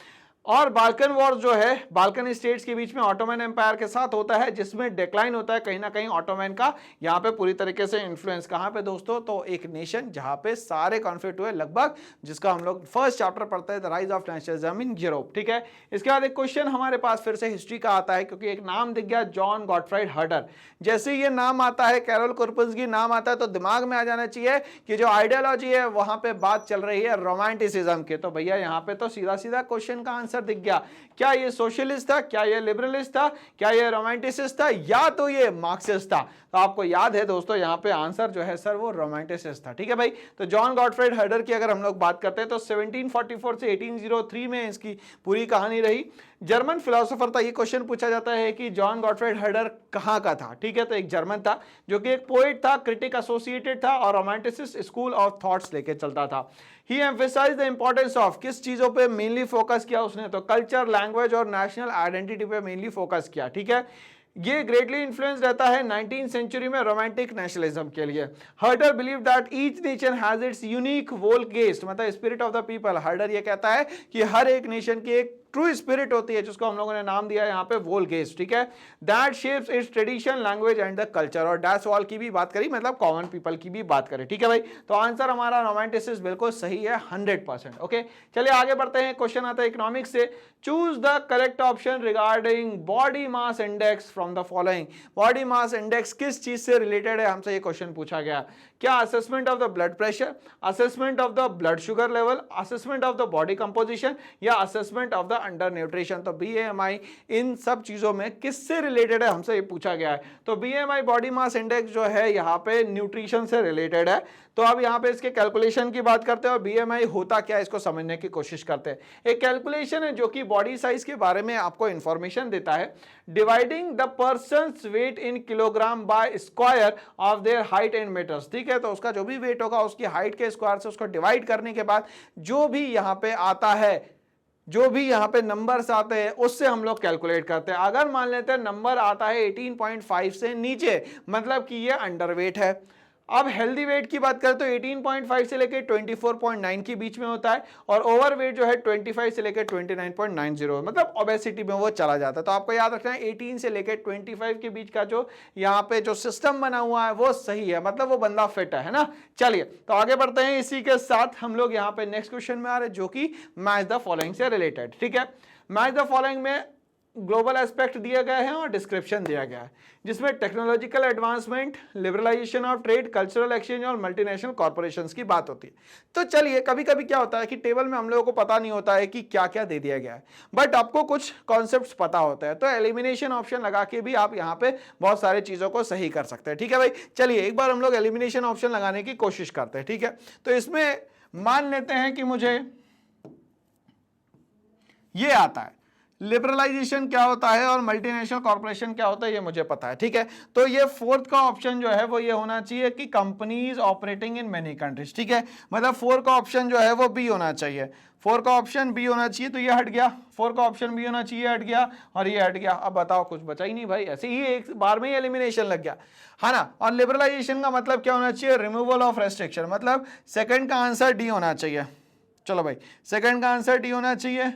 और बाल्कन वॉर जो है बाल्कन स्टेट्स के बीच में ऑटोमन एम्पायर के साथ होता है, जिसमें डिक्लाइन होता है कहीं ना कहीं ऑटोमन का यहाँ पे पूरी तरीके से इन्फ्लुएंस। कहाँ पे दोस्तों? तो एक नेशन जहाँ पे सारे कॉन्फ्लिक्ट हुए लगभग, जिसका हम लोग फर्स्ट चैप्टर पढ़ते हैं, the rise of nationalism in Europe. ठीक है, इसके बाद एक क्वेश्चन हमारे पास फिर से हिस्ट्री का आता है, क्योंकि एक नाम दिख गया जॉन गॉटफ्राइड हर्डर। जैसे ये नाम आता है, कैरोल कोर्पुस्की नाम आता है, तो दिमाग में आ जाना चाहिए कि जो आइडियोलॉजी है वहां पे बात चल रही है रोमांटिसिज्म के। तो भैया यहाँ पे तो सीधा सीधा क्वेश्चन का आंसर दिख गया। क्या ये सोशलिस्ट था, क्या ये लिबरलिस्ट था, क्या ये रोमांटिसिस्ट था, या तो ये मार्क्सिस्ट था? तो आपको याद है दोस्तों यहाँ पे आंसर जो है सर वो रोमांटिसिस्ट था। ठीक है भाई, तो जॉन गॉटफ्राइड हर्डर की अगर हम लोग बात करते हैं तो 1744 से 1803 में इसकी पूरी कहानी रही। जर्मन फिलोसोफर था। ये क्वेश्चन पूछा जाता है कि जॉन गॉटफ्राइड हर्डर कहाँ का था? ठीक है, तो एक जर्मन था जो कि एक पोइट था, क्रिटिक एसोसिएटेड था, और रोमांटिसिस्ट स्कूल ऑफ थॉट्स लेके चलता था। ही एम्फेसाइज द इंपॉर्टेंस ऑफ, किस चीजों पे मेनली फोकस किया उसने? तो कल्चर, लैंग्वेज और नेशनल आइडेंटिटी पे मेनली फोकस किया। ठीक है, ये ग्रेटली इन्फ्लुएंस रहता है 19th सेंचुरी में रोमांटिक नेशनलिज्म के लिए। Herder believe that each nation has its unique volksgeist, मतलब spirit of the people. Herder ये कहता है कि हर एक नेशन की एक ट्रू स्पिरिट होती है, जिसको हम लोगों ने नाम दिया है यहाँ पे वोल्गेस्ट। ठीक है, that shapes it's tradition, language and the culture. और डैश वॉल की भी बात करी, मतलब कॉमन पीपल की भी बात करें। ठीक है भाई, तो आंसर हमारा रोमांटिसिस्ट बिल्कुल सही है 100%। ओके, चलिए आगे बढ़ते हैं। क्वेश्चन आता है इकोनॉमिक्स से। Choose the correct option regarding body mass index from the following. Body mass index किस चीज से रिलेटेड है, हमसे ये क्वेश्चन पूछा गया। क्या? Assessment of the blood pressure, assessment of the blood sugar level, assessment of the body composition या assessment of the under nutrition. तो BMI इन सब चीजों में किससे रिलेटेड है, हमसे ये पूछा गया है। तो BMI बॉडी मास इंडेक्स जो है यहाँ पे न्यूट्रिशन से रिलेटेड है। तो अब यहाँ पे इसके कैलकुलेशन की बात करते हैं और BMI होता क्या है इसको समझने की कोशिश करते हैं। एक कैलकुलेशन है जो कि बॉडी साइज के बारे में आपको इंफॉर्मेशन देता है। Dividing the persons weight in kilogram by square of their height and meters. ठीक है, तो उसका जो भी वेट होगा उसकी हाइट के स्क्वायर से उसको डिवाइड करने के बाद जो भी यहाँ पे आता है, जो भी यहाँ पे नंबर्स आते हैं उससे हम लोग कैलकुलेट करते हैं। अगर मान लेते हैं नंबर आता है 18.5 से नीचे, मतलब कि ये अंडरवेट है। अब हेल्दी वेट की बात करें तो 18.5 से लेकर 24.9 के बीच में होता है और ओवरवेट जो है 25 से लेकर 29.90, मतलब ओबेसिटी में वो चला जाता है। तो आपको याद रखना है 18 से लेकर 25 के बीच का जो यहाँ पे जो सिस्टम बना हुआ है वो सही है, मतलब वो बंदा फिट है ना। चलिए तो आगे बढ़ते हैं। इसी के साथ हम लोग यहाँ पे नेक्स्ट क्वेश्चन में आ रहे हैं जो कि मैच द फॉलोइंग से रिलेटेड। ठीक है, मैच द फॉलोइंग में ग्लोबल एस्पेक्ट दिया गया है और डिस्क्रिप्शन दिया गया है, जिसमें technological advancement, liberalisation of trade, cultural exchange और मल्टीनेशनल कॉर्पोरेशंस की बात होती है। तो चलिए, कभी कभी क्या होता है कि टेबल में हम लोगों को पता नहीं होता है कि क्या क्या दे दिया गया है, बट आपको कुछ कॉन्सेप्ट्स पता होता है, तो एलिमिनेशन ऑप्शन लगा के भी आप यहाँ पे बहुत सारी चीजों को सही कर सकते हैं। ठीक है भाई, चलिए एक बार हम लोग एलिमिनेशन ऑप्शन लगाने की कोशिश करते हैं। ठीक है, तो इसमें मान लेते हैं कि मुझे ये आता है, लिबरलाइजेशन क्या होता है और मल्टीनेशनल कॉर्पोरेशन क्या होता है ये मुझे पता है। ठीक है, तो ये फोर्थ का ऑप्शन जो है वो ये होना चाहिए कि companies operating in many countries. ठीक है, मतलब 4 का ऑप्शन जो है वो बी होना चाहिए, 4 का ऑप्शन बी होना चाहिए। तो ये हट गया, 4 का ऑप्शन बी होना चाहिए, हट गया और ये हट गया। अब बताओ, कुछ बचा ही नहीं भाई, ऐसे ही एक बार में ही एलिमिनेशन लग गया, है ना। और लिबरलाइजेशन का मतलब क्या होना चाहिए, रिमूवल ऑफ रेस्ट्रिक्शन, मतलब सेकंड का आंसर डी होना चाहिए। चलो भाई, सेकंड का आंसर डी होना चाहिए,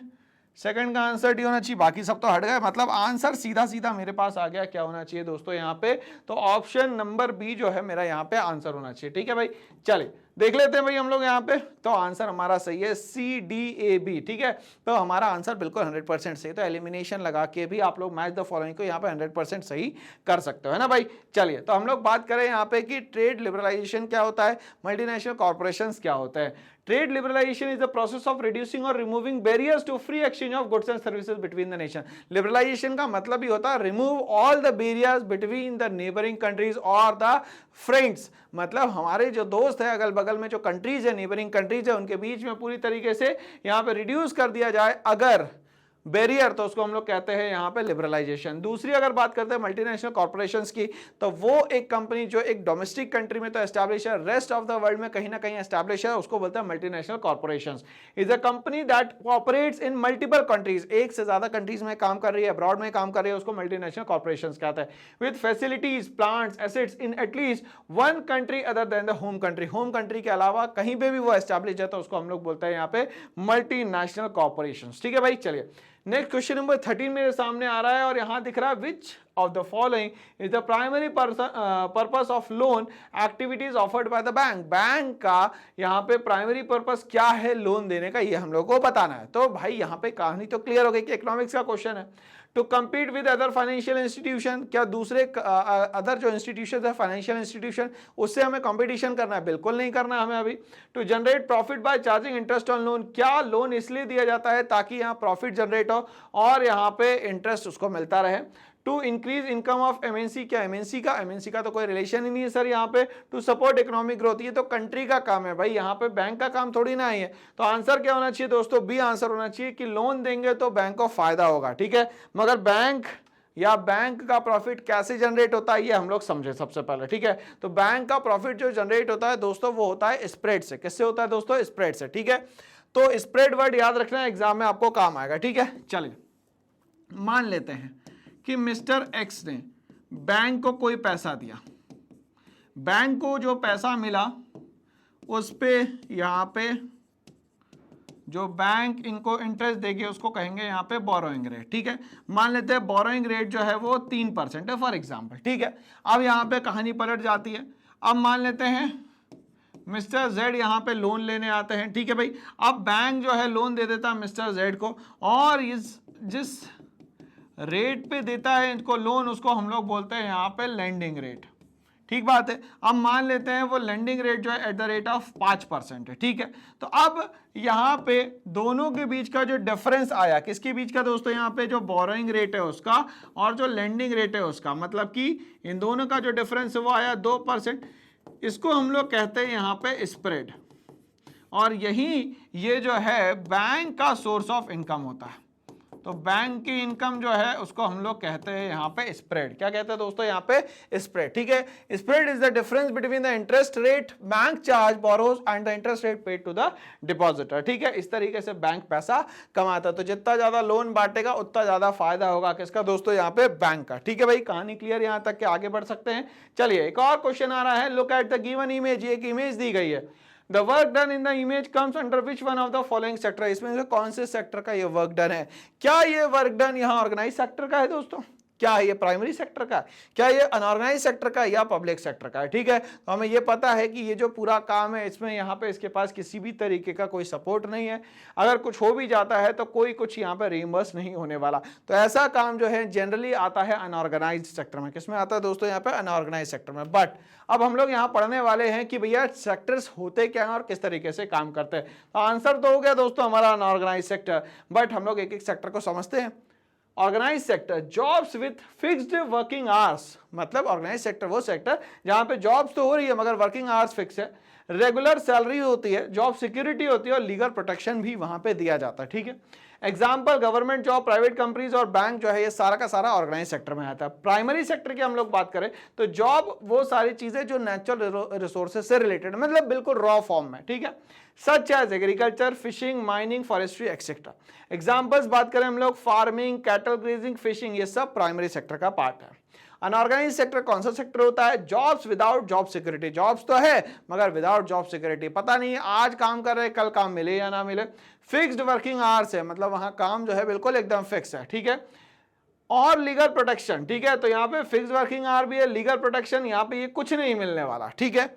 सेकंड का आंसर डी होना चाहिए, बाकी सब तो हट गए, मतलब आंसर सीधा सीधा मेरे पास आ गया। क्या होना चाहिए दोस्तों यहाँ पे, तो ऑप्शन नंबर बी जो है मेरा यहाँ पे आंसर होना चाहिए। ठीक है भाई, चलिए देख लेते हैं भाई हम लोग यहाँ पे, तो आंसर हमारा सही है CDAB। ठीक है, तो हमारा आंसर बिल्कुल 100% सही। तो एलिमिनेशन लगा के भी आप लोग मैच द फॉलोइंग को यहाँ पे 100% सही कर सकते हो, है ना भाई। चलिए, तो हम लोग बात करें यहाँ पे कि ट्रेड लिबरलाइजेशन क्या होता है, मल्टीनेशनल कॉर्पोरेशंस क्या होता है। Trade liberalisation is the process of reducing और removing barriers to free exchange of goods and services between the nation. Liberalisation का मतलब ही होता है remove all the barriers between the neighbouring countries और द फ्रेंड्स, मतलब हमारे जो दोस्त है अगल बगल में जो कंट्रीज है, नेबरिंग कंट्रीज है, उनके बीच में पूरी तरीके से यहाँ पे रिड्यूस कर दिया जाए अगर बैरियर, तो उसको हम लोग कहते हैं यहाँ पे लिबरलाइजेशन। दूसरी अगर बात करते हैं मल्टीनेशनल कॉर्पोरेशंस की, तो वो एक कंपनी जो एक डोमेस्टिक कंट्री में तो एस्टैब्लिश है, रेस्ट ऑफ द वर्ल्ड में कहीं ना कहीं एस्टैब्लिश है, उसको बोलते हैं multinational corporations. Is a company that operates in multiple countries, एक से ज्यादा कंट्रीज में काम कर रही है, अब्रॉड में काम कर रही है, उसको मल्टीनेशनल कॉर्पोरेशंस कहते हैं। With facilities, plants, assets in at least one country other than the home country, home country के अलावा कहीं पे भी वो एस्टैब्लिश है, तो उसको हम लोग बोलते हैं यहाँ पे मल्टीनेशनल कॉर्पोरेशंस। ठीक है भाई, चलिए नेक्स्ट क्वेश्चन नंबर 13 मेरे सामने आ रहा है और यहां दिख रहा है which of the following is the primary purpose of loan activities offered by the bank. Bank का यहाँ पे प्राइमरी पर्पस क्या है लोन देने का, ये हम लोग को बताना है। तो भाई यहाँ पे कहानी तो क्लियर हो गई कि इकोनॉमिक्स का क्वेश्चन है। To compete with other financial institution, क्या दूसरे अदर जो इंस्टीट्यूशन है फाइनेंशियल इंस्टीट्यूशन उससे हमें कंपटीशन करना है, बिल्कुल नहीं करना हमें अभी। To generate profit by charging interest on loan, क्या लोन इसलिए दिया जाता है ताकि यहाँ प्रॉफिट जनरेट हो और यहाँ पे इंटरेस्ट उसको मिलता रहे। To increase income of MNC, क्या एमएनसी का तो कोई रिलेशन ही नहीं है सर यहाँ पे। टू सपोर्ट इकोनॉमिक ग्रोथ, ये तो कंट्री का काम है भाई, यहाँ पे बैंक का काम थोड़ी ना है। तो आंसर क्या होना चाहिए दोस्तों, बी आंसर होना चाहिए कि लोन देंगे तो बैंक को फायदा होगा। ठीक है, मगर बैंक का प्रॉफिट कैसे जनरेट होता है ये हम लोग समझे सबसे पहले। ठीक है, तो बैंक का प्रॉफिट जो जनरेट होता है दोस्तों वो होता है स्प्रेड से। किससे होता है दोस्तों, स्प्रेड से। ठीक है, तो स्प्रेड वर्ड याद रखना, एग्जाम में आपको काम आएगा। ठीक है, चलिए मान लेते हैं कि मिस्टर एक्स ने बैंक को कोई पैसा दिया, बैंक को जो पैसा मिला उस पे यहाँ पे जो बैंक इनको इंटरेस्ट देगी उसको कहेंगे यहाँ पे बोरोइंग रेट। ठीक है, मान लेते हैं बोरोइंग रेट जो है वो 3% है फॉर एग्जाम्पल। ठीक है, अब यहाँ पे कहानी पलट जाती है। अब मान लेते हैं मिस्टर जेड यहाँ पे लोन लेने आते हैं। ठीक है भाई, अब बैंक जो है लोन दे देता है मिस्टर जेड को और जिस रेट पे देता है इनको लोन उसको हम लोग बोलते हैं यहाँ पे लेंडिंग रेट। ठीक बात है। अब मान लेते हैं वो लेंडिंग रेट जो है एट द रेट ऑफ 5% है, ठीक है। तो अब यहां पे दोनों के बीच का जो डिफरेंस आया, किसके बीच का दोस्तों, यहां पे जो बोरोइंग रेट है उसका और जो लेंडिंग रेट है उसका, मतलब कि इन दोनों का जो डिफरेंस है वो आया 2%। इसको हम लोग कहते हैं यहां पे स्प्रेड, और यही ये जो है बैंक का सोर्स ऑफ इनकम होता है। तो बैंक की इनकम जो है उसको हम लोग कहते हैं यहाँ पे स्प्रेड। क्या कहते हैं दोस्तों, यहाँ पे स्प्रेड, ठीक है। Spread is the difference between the interest rate bank charge borrowers and the interest rate paid to the depositor, ठीक है। इस तरीके से बैंक पैसा कमाता है। तो जितना ज्यादा लोन बांटेगा उतना ज्यादा फायदा होगा किसका दोस्तों, यहाँ पे बैंक का, ठीक है भाई। कहानी क्लियर, यहाँ तक के आगे बढ़ सकते हैं। चलिए एक और क्वेश्चन आ रहा है, look at the given image. एक इमेज दी गई है, The work done in the image comes under which one of the following sector? इसमें से कौन से सेक्टर का ये वर्क डन है? क्या ये वर्क डन यहाँ ऑर्गेनाइज सेक्टर का है दोस्तों? क्या है ये प्राइमरी सेक्टर का, क्या ये अनऑर्गेनाइज सेक्टर का या पब्लिक सेक्टर का है, ठीक है। तो हमें ये पता है कि ये जो पूरा काम है इसमें यहाँ पे इसके पास किसी भी तरीके का कोई सपोर्ट नहीं है। अगर कुछ हो भी जाता है तो कोई कुछ यहाँ पे रिइंबर्स नहीं होने वाला। तो ऐसा काम जो है जनरली आता है अनऑर्गेनाइज सेक्टर में। किसमें आता है दोस्तों, यहाँ पे अनऑर्गेनाइज सेक्टर में। बट अब हम लोग यहाँ पढ़ने वाले हैं कि भैया सेक्टर्स होते क्या हैं और किस तरीके से काम करते हैं। तो आंसर तो हो गया दोस्तों हमारा अनऑर्गेनाइज सेक्टर, बट हम लोग एक एक सेक्टर को समझते हैं। Organise sector, jobs with fixed working hours, मतलब ऑर्गेनाइज सेक्टर वो सेक्टर जहां पे जॉब्स तो हो रही है मगर वर्किंग आवर्स फिक्स है, रेगुलर सैलरी होती है, जॉब सिक्योरिटी होती है और लीगल प्रोटेक्शन भी वहां पे दिया जाता है, ठीक है। Example government job, private companies और बैंक जो है ये सारा का सारा ऑर्गेनाइज सेक्टर में आता है। प्राइमरी सेक्टर की हम लोग बात करें तो जॉब वो सारी चीजें जो नेचुरल रिसोर्सेज से रिलेटेड, मतलब बिल्कुल रॉ फॉर्म में, ठीक है, such as agriculture, fishing, mining, forestry etcetera. Examples बात करें हम लोग फार्मिंग, कैटल ग्रेजिंग, फिशिंग, ये सब प्राइमरी सेक्टर का पार्ट है। अनऑर्गेनाइज सेक्टर कौन सा सेक्टर होता है, jobs without job security, jobs तो है मगर विदाउट जॉब सिक्योरिटी, पता नहीं आज काम कर रहे कल काम मिले या ना मिले। फिक्स्ड वर्किंग आवर्स है, मतलब वहां काम जो है बिल्कुल एकदम फिक्स है, ठीक है। और लीगल प्रोटेक्शन, ठीक है। तो यहाँ पे फिक्स्ड वर्किंग आवर भी है, लीगल प्रोटेक्शन, यहाँ पे ये कुछ नहीं मिलने वाला, ठीक है।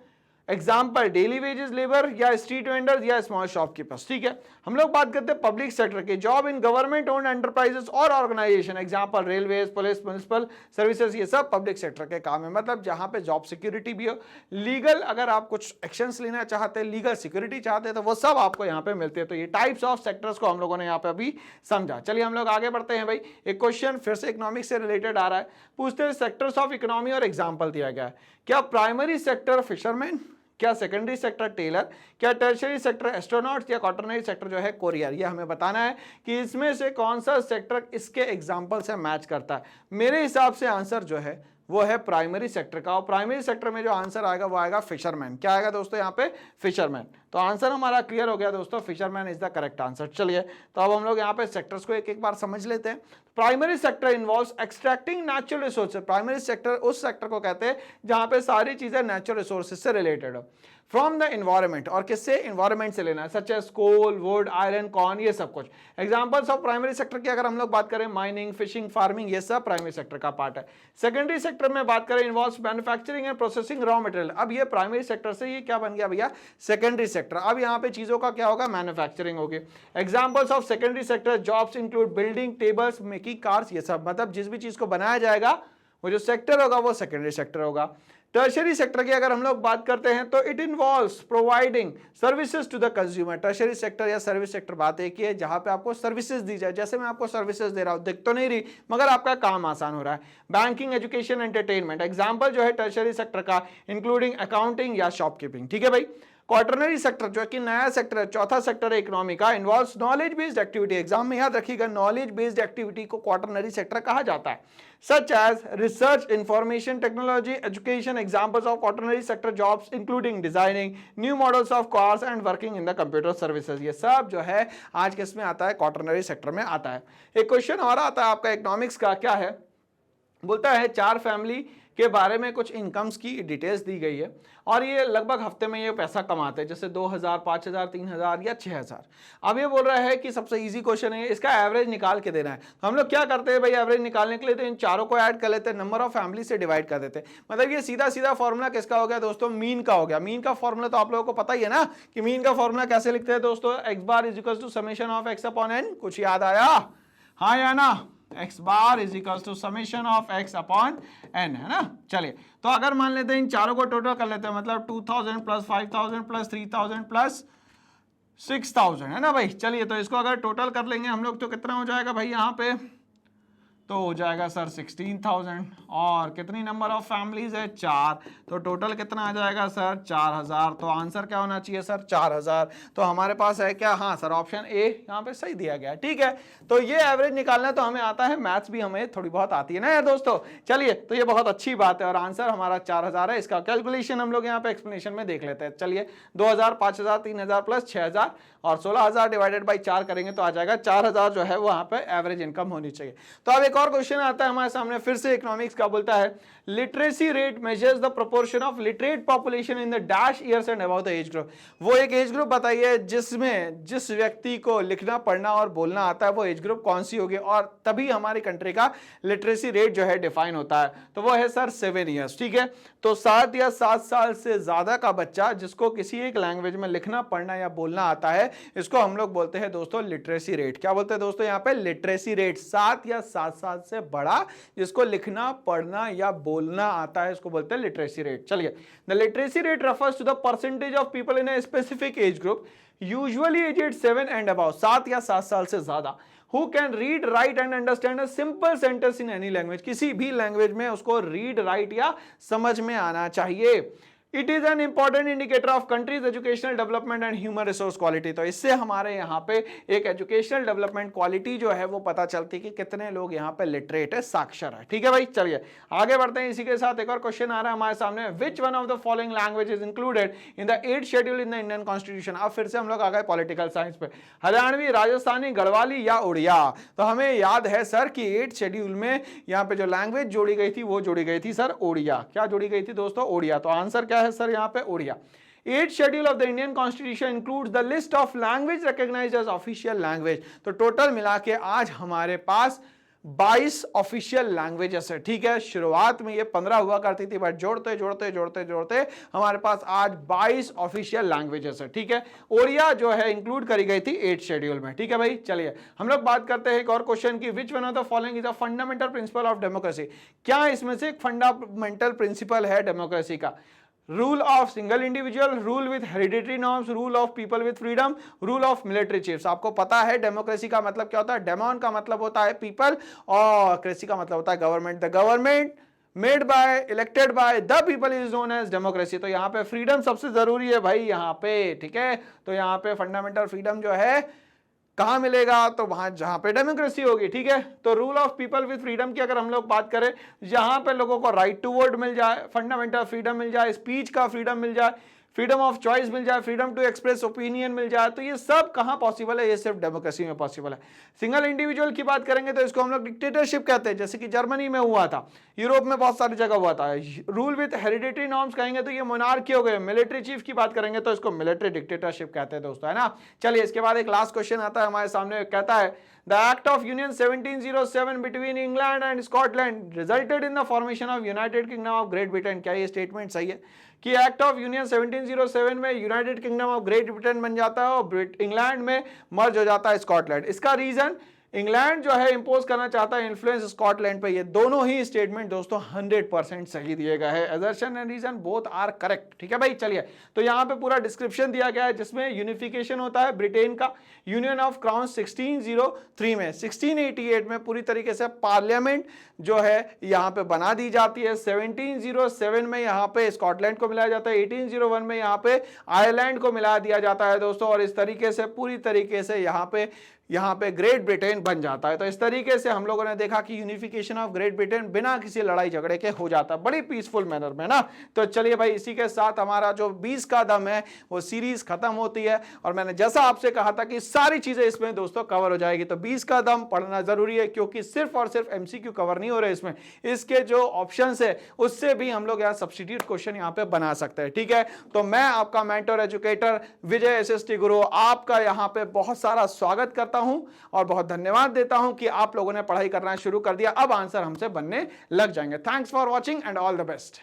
एग्जाम्पल डेली वेजेस लेबर या स्ट्रीट वेंडर्स या स्मॉल शॉपकीपर्स, ठीक है। हम लोग बात करते हैं पब्लिक सेक्टर की, job in government owned enterprises और organisation, example railways, police, municipal services, ये सब पब्लिक सेक्टर के काम है। मतलब जहां पे जॉब सिक्योरिटी भी हो, लीगल अगर आप कुछ एक्शंस लेना चाहते हैं, लीगल सिक्योरिटी चाहते हैं, तो वो सब आपको यहाँ पे मिलती है। तो ये टाइप्स ऑफ सेक्टर्स को हम लोगों ने यहाँ पे अभी समझा। चलिए हम लोग आगे बढ़ते हैं भाई। एक क्वेश्चन फिर से इकोनॉमिक्स से रिलेटेड आ रहा है, पूछते हैं सेक्टर्स ऑफ इकोनॉमी और एग्जाम्पल दिया गया है। क्या प्राइमरी सेक्टर फिशरमैन, क्या सेकेंडरी सेक्टर टेलर, क्या टर्शियरी सेक्टर एस्ट्रोनॉट्स, या क्वाटरनरी सेक्टर जो है कोरियर। ये हमें बताना है कि इसमें से कौन सा सेक्टर इसके एग्जाम्पल से मैच करता है। मेरे हिसाब से आंसर जो है वो है प्राइमरी सेक्टर का, और प्राइमरी सेक्टर में जो आंसर आएगा वो आएगा फिशरमैन। क्या आएगा दोस्तों यहाँ पे, फिशरमैन। तो आंसर हमारा क्लियर हो गया दोस्तों, fisherman is the correct answer. चलिए तो अब हम लोग यहाँ पे सेक्टर्स को एक एक बार समझ लेते हैं। Primary sector involves extracting natural resources. Primary sector उस सेक्टर को कहते हैं जहां पे सारी चीजें नेचुरल रिसोर्सेज से रिलेटेड हो, फ्रॉम द एनवायरमेंट, और किससे, एनवायरमेंट से लेना है, such as coal, wood, iron, corn, ये सब कुछ। एग्जांपल्स ऑफ प्राइमरी सेक्टर की अगर हम लोग बात करें, माइनिंग, फिशिंग, फार्मिंग, ये सब प्राइमरी सेक्टर का पार्ट है। सेकेंडरी सेक्टर में बात करें, involves manufacturing and processing raw material. अब ये प्राइमरी सेक्टर से ये क्या बन गया भैया, सेकेंडरी सेक्टर। अब यहाँ पे चीजों का क्या होगा, मैन्युफैक्चरिंग होगी। Examples of secondary sector jobs include building, tables, making cars, ये सब। मतलब जिस भी चीज को बनाया जाएगा वो जो सेक्टर होगा वो सेकेंडरी सेक्टर होगा। टर्शियरी सेक्टर की अगर हम लोग बात करते हैं तो it involves providing services to the consumer. Tertiary sector या सर्विस सेक्टर बात एक ही है जहां पे आपको सर्विसेज दी जाए। जैसे मैं आपको सर्विसेज दे रहा हूं, दिख तो नहीं रही मगर आपका काम आसान हो रहा है। Banking, education, entertainment. एग्जाम्पल जो है टर्शियरी सेक्टर का, इंक्लूडिंग अकाउंटिंग या शॉपकीपिंग, ठीक है भाई। क्वार्टरनरी सेक्टर जो कि नया सेक्टर है, चौथा सेक्टर है इकोनॉमी का, involves knowledge based activity. Exam में याद रखिएगा, नॉलेज बेस्ड एक्टिविटी को क्वार्टरनरी सेक्टर कहा जाता है, such as research, information technology, education. Examples of quaternary sector jobs including designing new models of cars and working in the computer services. ये सब जो है आज किस में आता है, क्वार्टरनरी सेक्टर में आता है। एक क्वेश्चन और आता है आपका इकोनॉमिक्स का, क्या है, बोलता है चार फैमिली के बारे में कुछ इनकम्स की डिटेल्स दी गई है और ये लगभग हफ्ते में ये पैसा कमाते हैं, जैसे 2000, 5000, 3000 या 6000। अब ये बोल रहा है कि सबसे इजी क्वेश्चन है, इसका एवरेज निकाल के देना है। तो हम लोग क्या करते हैं भाई, एवरेज निकालने के लिए तो इन चारों को ऐड कर लेते हैं, नंबर ऑफ फैमिली से डिवाइड कर देते हैं। मतलब ये सीधा सीधा फॉर्मूला किसका हो गया दोस्तों, मीन का हो गया। मीन का फॉर्मूला तो आप लोगों को पता ही है ना कि मीन का फॉर्मूला कैसे लिखते हैं दोस्तों, x bar is equal to summation of x upon n. कुछ याद आया, हाँ या ना, x bar is equal to summation of x upon n, है ना। चलिए तो अगर मान लेते हैं इन चारों को टोटल कर लेते हैं, मतलब 2000 प्लस 5000 प्लस 3000 प्लस 6000, है ना भाई। चलिए तो इसको अगर टोटल कर लेंगे हम लोग तो कितना हो जाएगा भाई, यहाँ पे तो हो जाएगा सर 16,000। और कितनी नंबर ऑफ फैमिलीज है, 4, तो टोटल कितना आ जाएगा सर 4000। तो आंसर क्या होना चाहिए सर 4000। तो हमारे पास है क्या, हाँ सर ऑप्शन ए यहाँ पे सही दिया गया, ठीक है। तो ये एवरेज निकालना तो हमें आता है, मैथ्स भी हमें थोड़ी बहुत आती है ना यार दोस्तों। चलिए तो ये बहुत अच्छी बात है और आंसर हमारा 4000 है। इसका कैलकुलेशन हम लोग यहाँ पे एक्सप्लेनेशन में देख लेते हैं। चलिए 2000, 5000, 3000 प्लस 6000 और 16000 डिवाइडेड बाई 4 करेंगे तो आ जाएगा 4000 जो है वहां पे एवरेज इनकम होनी चाहिए। तो अब एक और क्वेश्चन आता है हमारे सामने, फिर से इकोनॉमिक्स का, बोलता है literacy rate measures the proportion of literate population in the dash years and about the age group. वो एक एज ग्रुप बताइए जिसमें जिस व्यक्ति को लिखना पढ़ना और बोलना आता है वो एज ग्रुप कौन सी होगी, और तभी हमारी कंट्री का लिटरेसी रेट जो है डिफाइन होता है। तो वो है सर 7 ईयर्स, ठीक है। तो 7 या 7 साल से ज्यादा का बच्चा जिसको किसी एक लैंग्वेज में लिखना पढ़ना या बोलना आता है, इसको हम लोग बोलते हैं दोस्तों लिटरेसी रेट। क्या बोलते हैं दोस्तों यहाँ पे, लिटरेसी रेट। 7 या 7 साल से बड़ा जिसको लिखना पढ़ना या बोलना आता है, इसको बोलते हैं लिटरेसी रेट। चलिए, the literacy rate refers to the percentage of people in a specific age group usually aged 7 and above, 7 या 7 साल से ज्यादा, who can read, write and understand a simple sentence in any language, किसी भी language में उसको read, right या समझ में आना चाहिए। It is an important indicator of countries educational development and human resource quality. तो इससे हमारे यहाँ पे एक एजुकेशनल डेवलपमेंट क्वालिटी जो है वो पता चलती है कि कितने लोग यहाँ पे लिटरेट है, साक्षर है, ठीक है भाई। चलिए आगे बढ़ते हैं। इसी के साथ एक और क्वेश्चन आ रहा है हमारे सामने, विच one of the following language is included in the 8th schedule in the Indian constitution. अब फिर से हम लोग आ गए पॉलिटिकल साइंस पे, हरियाणवी, राजस्थानी, गढ़वाली या उड़िया। तो हमें याद है सर कि 8th शेड्यूल में यहाँ पे जो लैंग्वेज जोड़ी गई थी वो जोड़ी गई थी सर ओडिया। क्या जोड़ी गई थी दोस्तों, ओडिया। तो आंसर क्या है सर यहाँ पे Odia. 8th schedule of the Indian Constitution includes the list of language recognized as official language। तो टोटल मिला के आज हमारे पास 22 ऑफिशियल लैंग्वेजेस है, ठीक है। शुरुआत में ये 15 हुआ करती थी, बट जोड़ते जोड़ते जोड़ते जोड़ते हमारे पास आज 22 ऑफिशियल लैंग्वेजेस है, ठीक है। ओडिया जो है इंक्लूड करी गई थी 8th शेड्यूल में, ठीक है भाई। चलिए हम लोग बात करते हैं एक और क्वेश्चन की, विच one of the following is a fundamental principle of democracy. क्या इसमें से एक फंडामेंटल प्रिंसिपल है डेमोक्रेसी का। Rule of single individual, rule with hereditary norms, rule of people with freedom, rule of military chiefs. आपको पता है डेमोक्रेसी का मतलब क्या होता है, डेमोन का मतलब होता है पीपल और क्रेसी का मतलब होता है government. The government made by, elected by the people is known as democracy. तो यहाँ पे फ्रीडम सबसे जरूरी है भाई यहाँ पे, ठीक है। तो यहाँ पे फंडामेंटल फ्रीडम जो है कहां मिलेगा, तो वहां जहां पे डेमोक्रेसी होगी, ठीक है। तो rule of people with freedom की अगर हम लोग बात करें, जहां पे लोगों को राइट टू वोट मिल जाए, फंडामेंटल फ्रीडम मिल जाए, स्पीच का फ्रीडम मिल जाए, फ्रीडम ऑफ चॉइस मिल जाए, फ्रीडम टू एक्सप्रेस ओपिनियन मिल जाए, तो ये सब कहां पॉसिबल है, ये सिर्फ डेमोक्रेसी में पॉसिबल है। सिंगल इंडिविजुअल की बात करेंगे तो इसको हम लोग डिक्टेटरशिप कहते हैं, जैसे कि जर्मनी में हुआ था, यूरोप में बहुत सारी जगह हुआ था। रूल विद हेरिडिटरी नॉर्म्स कहेंगे तो ये मोनार्की हो गए। मिलिट्री चीफ की बात करेंगे तो इसको मिलिट्री डिक्टेटरशिप कहते हैं दोस्तों, है ना। चलिए इसके बाद एक लास्ट क्वेश्चन आता है हमारे सामने, कहता है the act of union 1707 between England and Scotland resulted in the formation of United kingdom of great Britain. क्या ये स्टेटमेंट सही है कि एक्ट ऑफ यूनियन 1707 में United kingdom of great Britain बन जाता है और इंग्लैंड में मर्ज हो जाता है स्कॉटलैंड। इसका रीजन, इंग्लैंड जो है इंपोज करना चाहता है इन्फ्लुएंस स्कॉटलैंड पे। ये दोनों ही स्टेटमेंट दोस्तों 100% सही दिए गए हैं। Assertion and reason both are correct, ठीक है भाई। चलिए तो यहाँ पे पूरा डिस्क्रिप्शन दिया गया है जिसमें यूनिफिकेशन होता है ब्रिटेन का, यूनियन ऑफ क्राउन 1603 में, 1688 में पूरी तरीके से पार्लियामेंट जो है यहाँ पे बना दी जाती है। 1707 में यहाँ पे स्कॉटलैंड को मिलाया जाता है, 1801 में यहाँ पे आयरलैंड को मिला दिया जाता है दोस्तों, और इस तरीके से पूरी तरीके से यहाँ पे ग्रेट ब्रिटेन बन जाता है। तो इस तरीके से हम लोगों ने देखा कि यूनिफिकेशन ऑफ ग्रेट ब्रिटेन बिना किसी लड़ाई झगड़े के हो जाता है, बड़ी पीसफुल मैनर में ना। तो चलिए भाई, इसी के साथ हमारा जो 20 का दम है वो सीरीज खत्म होती है, और मैंने जैसा आपसे कहा था कि सारी चीजें इसमें दोस्तों कवर हो जाएगी। तो 20 का दम पढ़ना जरूरी है, क्योंकि सिर्फ और सिर्फ MCQ कवर नहीं हो रहे इसमें, इसके जो ऑप्शन है उससे भी हम लोग यहाँ सब्स्टिट्यूट क्वेश्चन यहाँ पे बना सकते हैं, ठीक है। तो मैं आपका मेंटर एजुकेटर विजय SST गुरु आपका यहाँ पे बहुत सारा स्वागत करता हूं और बहुत धन्यवाद देता हूं कि आप लोगों ने पढ़ाई करना शुरू कर दिया। अब आंसर हमसे बनने लग जाएंगे। Thanks for watching and all the best.